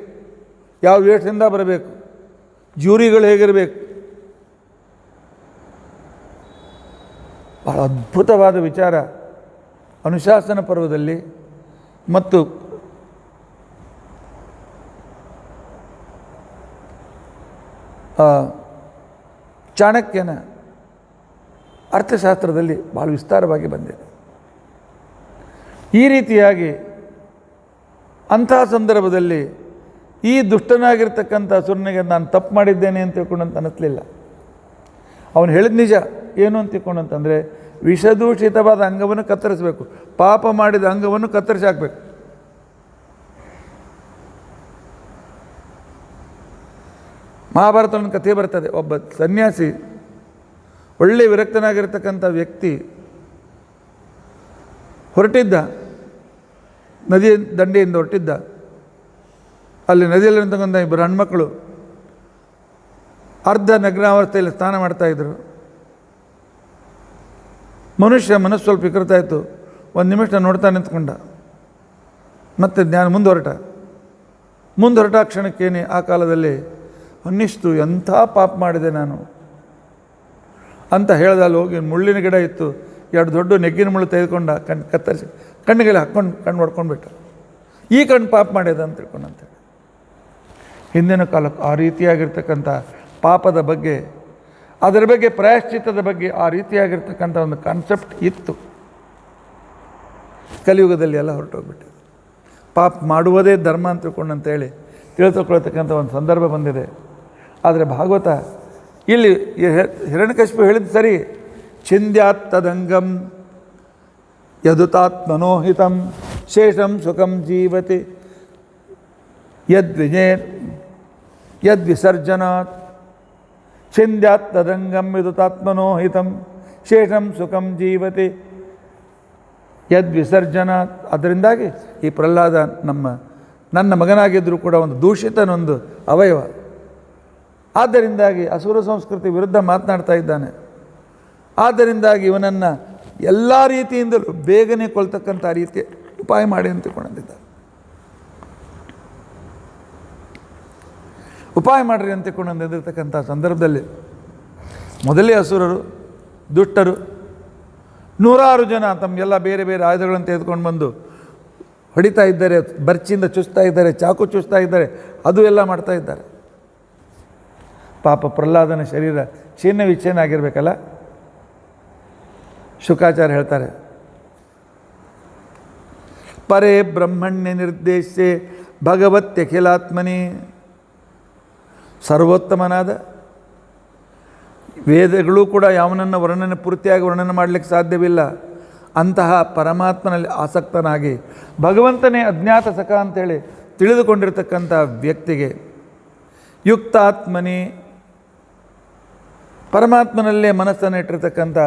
ಯಾವ ವೇಷದಿಂದ ಬರಬೇಕು, ಜ್ಯೂರಿಗಳು ಹೇಗಿರಬೇಕು. ಬಹಳ ಅದ್ಭುತವಾದ ವಿಚಾರ ಅನುಶಾಸನ ಪರ್ವದಲ್ಲಿ. ಮತ್ತು ಚಾಣಕ್ಯನ ಅರ್ಥಶಾಸ್ತ್ರದಲ್ಲಿ ಭಾಳ ವಿಸ್ತಾರವಾಗಿ ಬಂದಿದೆ. ಈ ರೀತಿಯಾಗಿ ಅಂಥ ಸಂದರ್ಭದಲ್ಲಿ ಈ ದುಷ್ಟನಾಗಿರ್ತಕ್ಕಂಥ ಅಸುರನಿಗೆ ನಾನು ತಪ್ಪು ಮಾಡಿದ್ದೇನೆ ಅಂತ ತಿಳ್ಕೊಂಡಂತ ಅನ್ನಿಸ್ಲಿಲ್ಲ. ಅವನು ಹೇಳಿದ ನಿಜ ಏನು ಅಂತ ತಿಳ್ಕೊಂಡಂತಂದರೆ, ವಿಷದೂಷಿತವಾದ ಅಂಗವನ್ನು ಕತ್ತರಿಸಬೇಕು, ಪಾಪ ಮಾಡಿದ ಅಂಗವನ್ನು ಕತ್ತರಿಸಿ ಹಾಕಬೇಕು. ಮಹಾಭಾರತ ಒಂದು ಕಥೆ ಬರ್ತದೆ, ಒಬ್ಬ ಸನ್ಯಾಸಿ, ಒಳ್ಳೆ ವಿರಕ್ತನಾಗಿರ್ತಕ್ಕಂಥ ವ್ಯಕ್ತಿ ಹೊರಟಿದ್ದ, ನದಿ ದಂಡೆಯಿಂದ ಹೊರಟಿದ್ದ. ಅಲ್ಲಿ ನದಿಯಲ್ಲಿರ್ತಕ್ಕಂಥ 2 ಹೆಣ್ಮಕ್ಕಳು ಅರ್ಧ ನಗ್ನಾವಸ್ಥೆಯಲ್ಲಿ ಸ್ನಾನ ಮಾಡ್ತಾಯಿದ್ರು. ಮನುಷ್ಯ ಮನಸ್ಸು ಸ್ವಲ್ಪ ವಿಕೃತ ಆಯಿತು, 1 ನಿಮಿಷ ನೋಡ್ತಾ ನಿಂತ್ಕೊಂಡ, ಮತ್ತೆ ಜ್ಞಾನ ಮುಂದುವರಟ ಕ್ಷಣಕ್ಕೇನೆ ಆ ಕಾಲದಲ್ಲಿ ಅನ್ನಿಸ್ತು, ಎಂಥ ಪಾಪ ಮಾಡಿದೆ ನಾನು ಅಂತ ಹೇಳ್ದ. ಅಲ್ಲಿ ಹೋಗಿ ಮುಳ್ಳಿನ ಗಿಡ ಇತ್ತು, 2 ದೊಡ್ಡ ನೆಗ್ಗಿನ ಮುಳ್ಳು ತೆಗೆದುಕೊಂಡ, ಕತ್ತರಿಸಿ ಕಣ್ಣಿಗೆಲ್ಲ ಹಾಕ್ಕೊಂಡು ಕಣ್ಣು ಹೊಡ್ಕೊಂಡ್ಬಿಟ್ಟ. ಈ ಕಣ್ಣು ಪಾಪ ಮಾಡಿದ ಅಂತ ತಿಳ್ಕೊಂಡಂತೆ. ಹಿಂದಿನ ಕಾಲಕ್ಕೆ ಆ ರೀತಿಯಾಗಿರ್ತಕ್ಕಂಥ ಪಾಪದ ಬಗ್ಗೆ, ಅದರ ಬಗ್ಗೆ ಪ್ರಾಯಶ್ಚಿತ್ತದ ಬಗ್ಗೆ ಆ ರೀತಿಯಾಗಿರ್ತಕ್ಕಂಥ ಒಂದು ಕಾನ್ಸೆಪ್ಟ್ ಇತ್ತು. ಕಲಿಯುಗದಲ್ಲಿ ಎಲ್ಲ ಹೊರಟೋಗ್ಬಿಟ್ಟು ಪಾಪ ಮಾಡುವುದೇ ಧರ್ಮ ಅಂತ ತಿಳ್ಕೊಂಡಂತೇಳಿ ತಿಳಿದುಕೊಳ್ತಕ್ಕಂಥ ಒಂದು ಸಂದರ್ಭ ಬಂದಿದೆ. ಆದರೆ ಭಾಗವತ ಇಲ್ಲಿ ಹಿರಣ್ಯಕಶಿಪು ಹೇಳಿದ್ದು ಸರಿ, ಛಿಂದ್ಯಾತ್ ತದಂಗಂ ಯದುತಾತ್ಮನೋಹಿತಂ ಶೇಷಂ ಸುಖಂ ಜೀವತಿ ಯದ್ವಿಸರ್ಜನಾತ್. ಛಿಂದ್ಯಾತ್ ತದಂಗಂ ಯದುತಾತ್ಮನೋಹಿತಂ ಶೇಷಂ ಸುಖಂ ಜೀವತಿ ಯದ್ವಿಸರ್ಜನಾತ್. ಅದರಿಂದಾಗಿ ಈ ಪ್ರಹ್ಲಾದ ನನ್ನ ಮಗನಾಗಿದ್ದರೂ ಕೂಡ ಒಂದು ದೂಷಿತನೊಂದು ಅವಯವ. ಆದ್ದರಿಂದಾಗಿ ಅಸುರ ಸಂಸ್ಕೃತಿ ವಿರುದ್ಧ ಮಾತನಾಡ್ತಾ ಇದ್ದಾನೆ. ಆದ್ದರಿಂದಾಗಿ ಇವನನ್ನು ಎಲ್ಲ ರೀತಿಯಿಂದಲೂ ಬೇಗನೆ ಕೊಲ್ತಕ್ಕಂಥ ರೀತಿಯ ಉಪಾಯ ಮಾಡಿ ಅಂತ ತಿಳ್ಕೊಂಡಿದ್ದಾರೆ. ಉಪಾಯ ಮಾಡಿರಿ ಅಂತ ತಿಳ್ಕೊಂಡಿರ್ತಕ್ಕಂಥ ಸಂದರ್ಭದಲ್ಲಿ ಮೊದಲೇ ಅಸುರರು, ದುಷ್ಟರು, 100 ಜನ ತಮಗೆಲ್ಲ ಬೇರೆ ಬೇರೆ ಆಯುಧಗಳನ್ನು ತೆಗೆದುಕೊಂಡು ಬಂದು ಹೊಡಿತಾ ಇದ್ದಾರೆ, ಬರ್ಚಿಯಿಂದ ಚುಚ್ತಾ ಇದ್ದಾರೆ, ಚಾಕು ಚುಚ್ತಾ ಇದ್ದಾರೆ, ಅದು ಎಲ್ಲ ಮಾಡ್ತಾ ಇದ್ದಾರೆ. ಪಾಪ ಪ್ರಹ್ಲಾದನ ಶರೀರ ಛಿನ್ನ ವಿಚ್ಛಿನ್ನ ಆಗಿರಬೇಕಲ್ಲ. ಶುಕಾಚಾರ್ಯ ಹೇಳ್ತಾರೆ, ಪರೇ ಬ್ರಹ್ಮಣ್ಯ ನಿರ್ದೇಶೆ ಭಗವತ್ಯಖಿಲಾತ್ಮನಿ, ಸರ್ವೋತ್ತಮನಾದ ವೇದಗಳು ಕೂಡ ಯಾವನನ್ನು ವರ್ಣನೆ ಪೂರ್ತಿಯಾಗಿ ವರ್ಣನೆ ಮಾಡಲಿಕ್ಕೆ ಸಾಧ್ಯವಿಲ್ಲ ಅಂತಹ ಪರಮಾತ್ಮನಲ್ಲಿ ಆಸಕ್ತನಾಗಿ ಭಗವಂತನೇ ಅಜ್ಞಾತ ಸಖ ಅಂತೇಳಿ ತಿಳಿದುಕೊಂಡಿರ್ತಕ್ಕಂಥ ವ್ಯಕ್ತಿಗೆ, ಯುಕ್ತಾತ್ಮನಿ ಪರಮಾತ್ಮನಲ್ಲೇ ಮನಸ್ಸನ್ನು ಇಟ್ಟಿರ್ತಕ್ಕಂಥ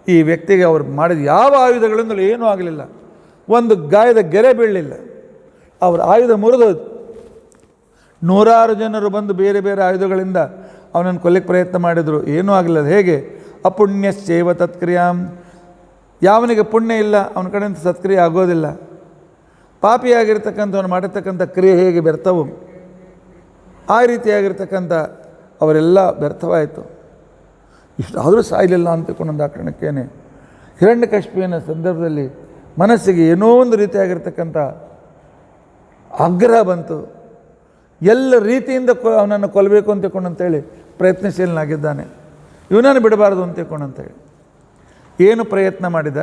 ಈ ವ್ಯಕ್ತಿಗೆ ಅವರು ಮಾಡಿದ ಯಾವ ಆಯುಧಗಳಿಂದಲೂ ಏನೂ ಆಗಲಿಲ್ಲ, ಒಂದು ಗಾಯದ ಗೆರೆ ಬೀಳಲಿಲ್ಲ. ಅವರ ಆಯುಧ ಮುರಿದೋದು. 100 ಜನರು ಬಂದು ಬೇರೆ ಬೇರೆ ಆಯುಧಗಳಿಂದ ಅವನನ್ನು ಕೊಲ್ಲಿಕ್ಕೆ ಪ್ರಯತ್ನ ಮಾಡಿದರು, ಏನೂ ಆಗಲಿಲ್ಲ. ಹೇಗೆ? ಅಪುಣ್ಯಶ್ಚೈವ ತತ್ಕ್ರಿಯಾಂ, ಯಾವನಿಗೆ ಪುಣ್ಯ ಇಲ್ಲ ಅವನ ಕಡೆಯಿಂದ ಸತ್ಕ್ರಿಯೆ ಆಗೋದಿಲ್ಲ. ಪಾಪಿಯಾಗಿರ್ತಕ್ಕಂಥವನು ಮಾಡಿರ್ತಕ್ಕಂಥ ಕ್ರಿಯೆ ಹೇಗೆ ವ್ಯರ್ಥವು, ಆ ರೀತಿಯಾಗಿರ್ತಕ್ಕಂಥ ಅವರೆಲ್ಲ ವ್ಯರ್ಥವಾಯಿತು. ಇಷ್ಟಾದರೂ ಸಾಯಲಿಲ್ಲ ಅಂತ ತಿಳ್ಕೊಂಡೊಂದು ಆ ಕಾರಣಕ್ಕೇನೆ ಹಿರಣ್ಯಕಶಿಪುವಿನ ಸಂದರ್ಭದಲ್ಲಿ ಮನಸ್ಸಿಗೆ ಏನೋ ಒಂದು ರೀತಿಯಾಗಿರ್ತಕ್ಕಂಥ ಆಗ್ರಹ ಬಂತು. ಎಲ್ಲ ರೀತಿಯಿಂದ ಅವನನ್ನು ಕೊಲ್ಲಬೇಕು ಅಂತ ತಿಳ್ಕೊಂಡಂತೇಳಿ ಪ್ರಯತ್ನಶೀಲನಾಗಿದ್ದಾನೆ, ಇವನನ್ನು ಬಿಡಬಾರ್ದು ಅಂತ ತಿಳ್ಕೊಂಡಂತೇಳಿ ಏನು ಪ್ರಯತ್ನ ಮಾಡಿದ,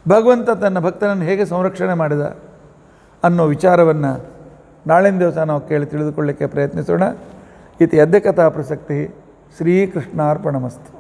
ಭಗವಂತ ತನ್ನ ಭಕ್ತನನ್ನು ಹೇಗೆ ಸಂರಕ್ಷಣೆ ಮಾಡಿದ ಅನ್ನೋ ವಿಚಾರವನ್ನು ನಾಳಿನ ದಿವಸ ನಾವು ಕೇಳಿ ತಿಳಿದುಕೊಳ್ಳಿಕ್ಕೆ ಪ್ರಯತ್ನಿಸೋಣ. ಇತಿ ಅದ್ಯ ಕಥಾ ಪ್ರಸಕ್ತಿ. ಶ್ರೀಕೃಷ್ಣಾರ್ಪಣಮಸ್ತು.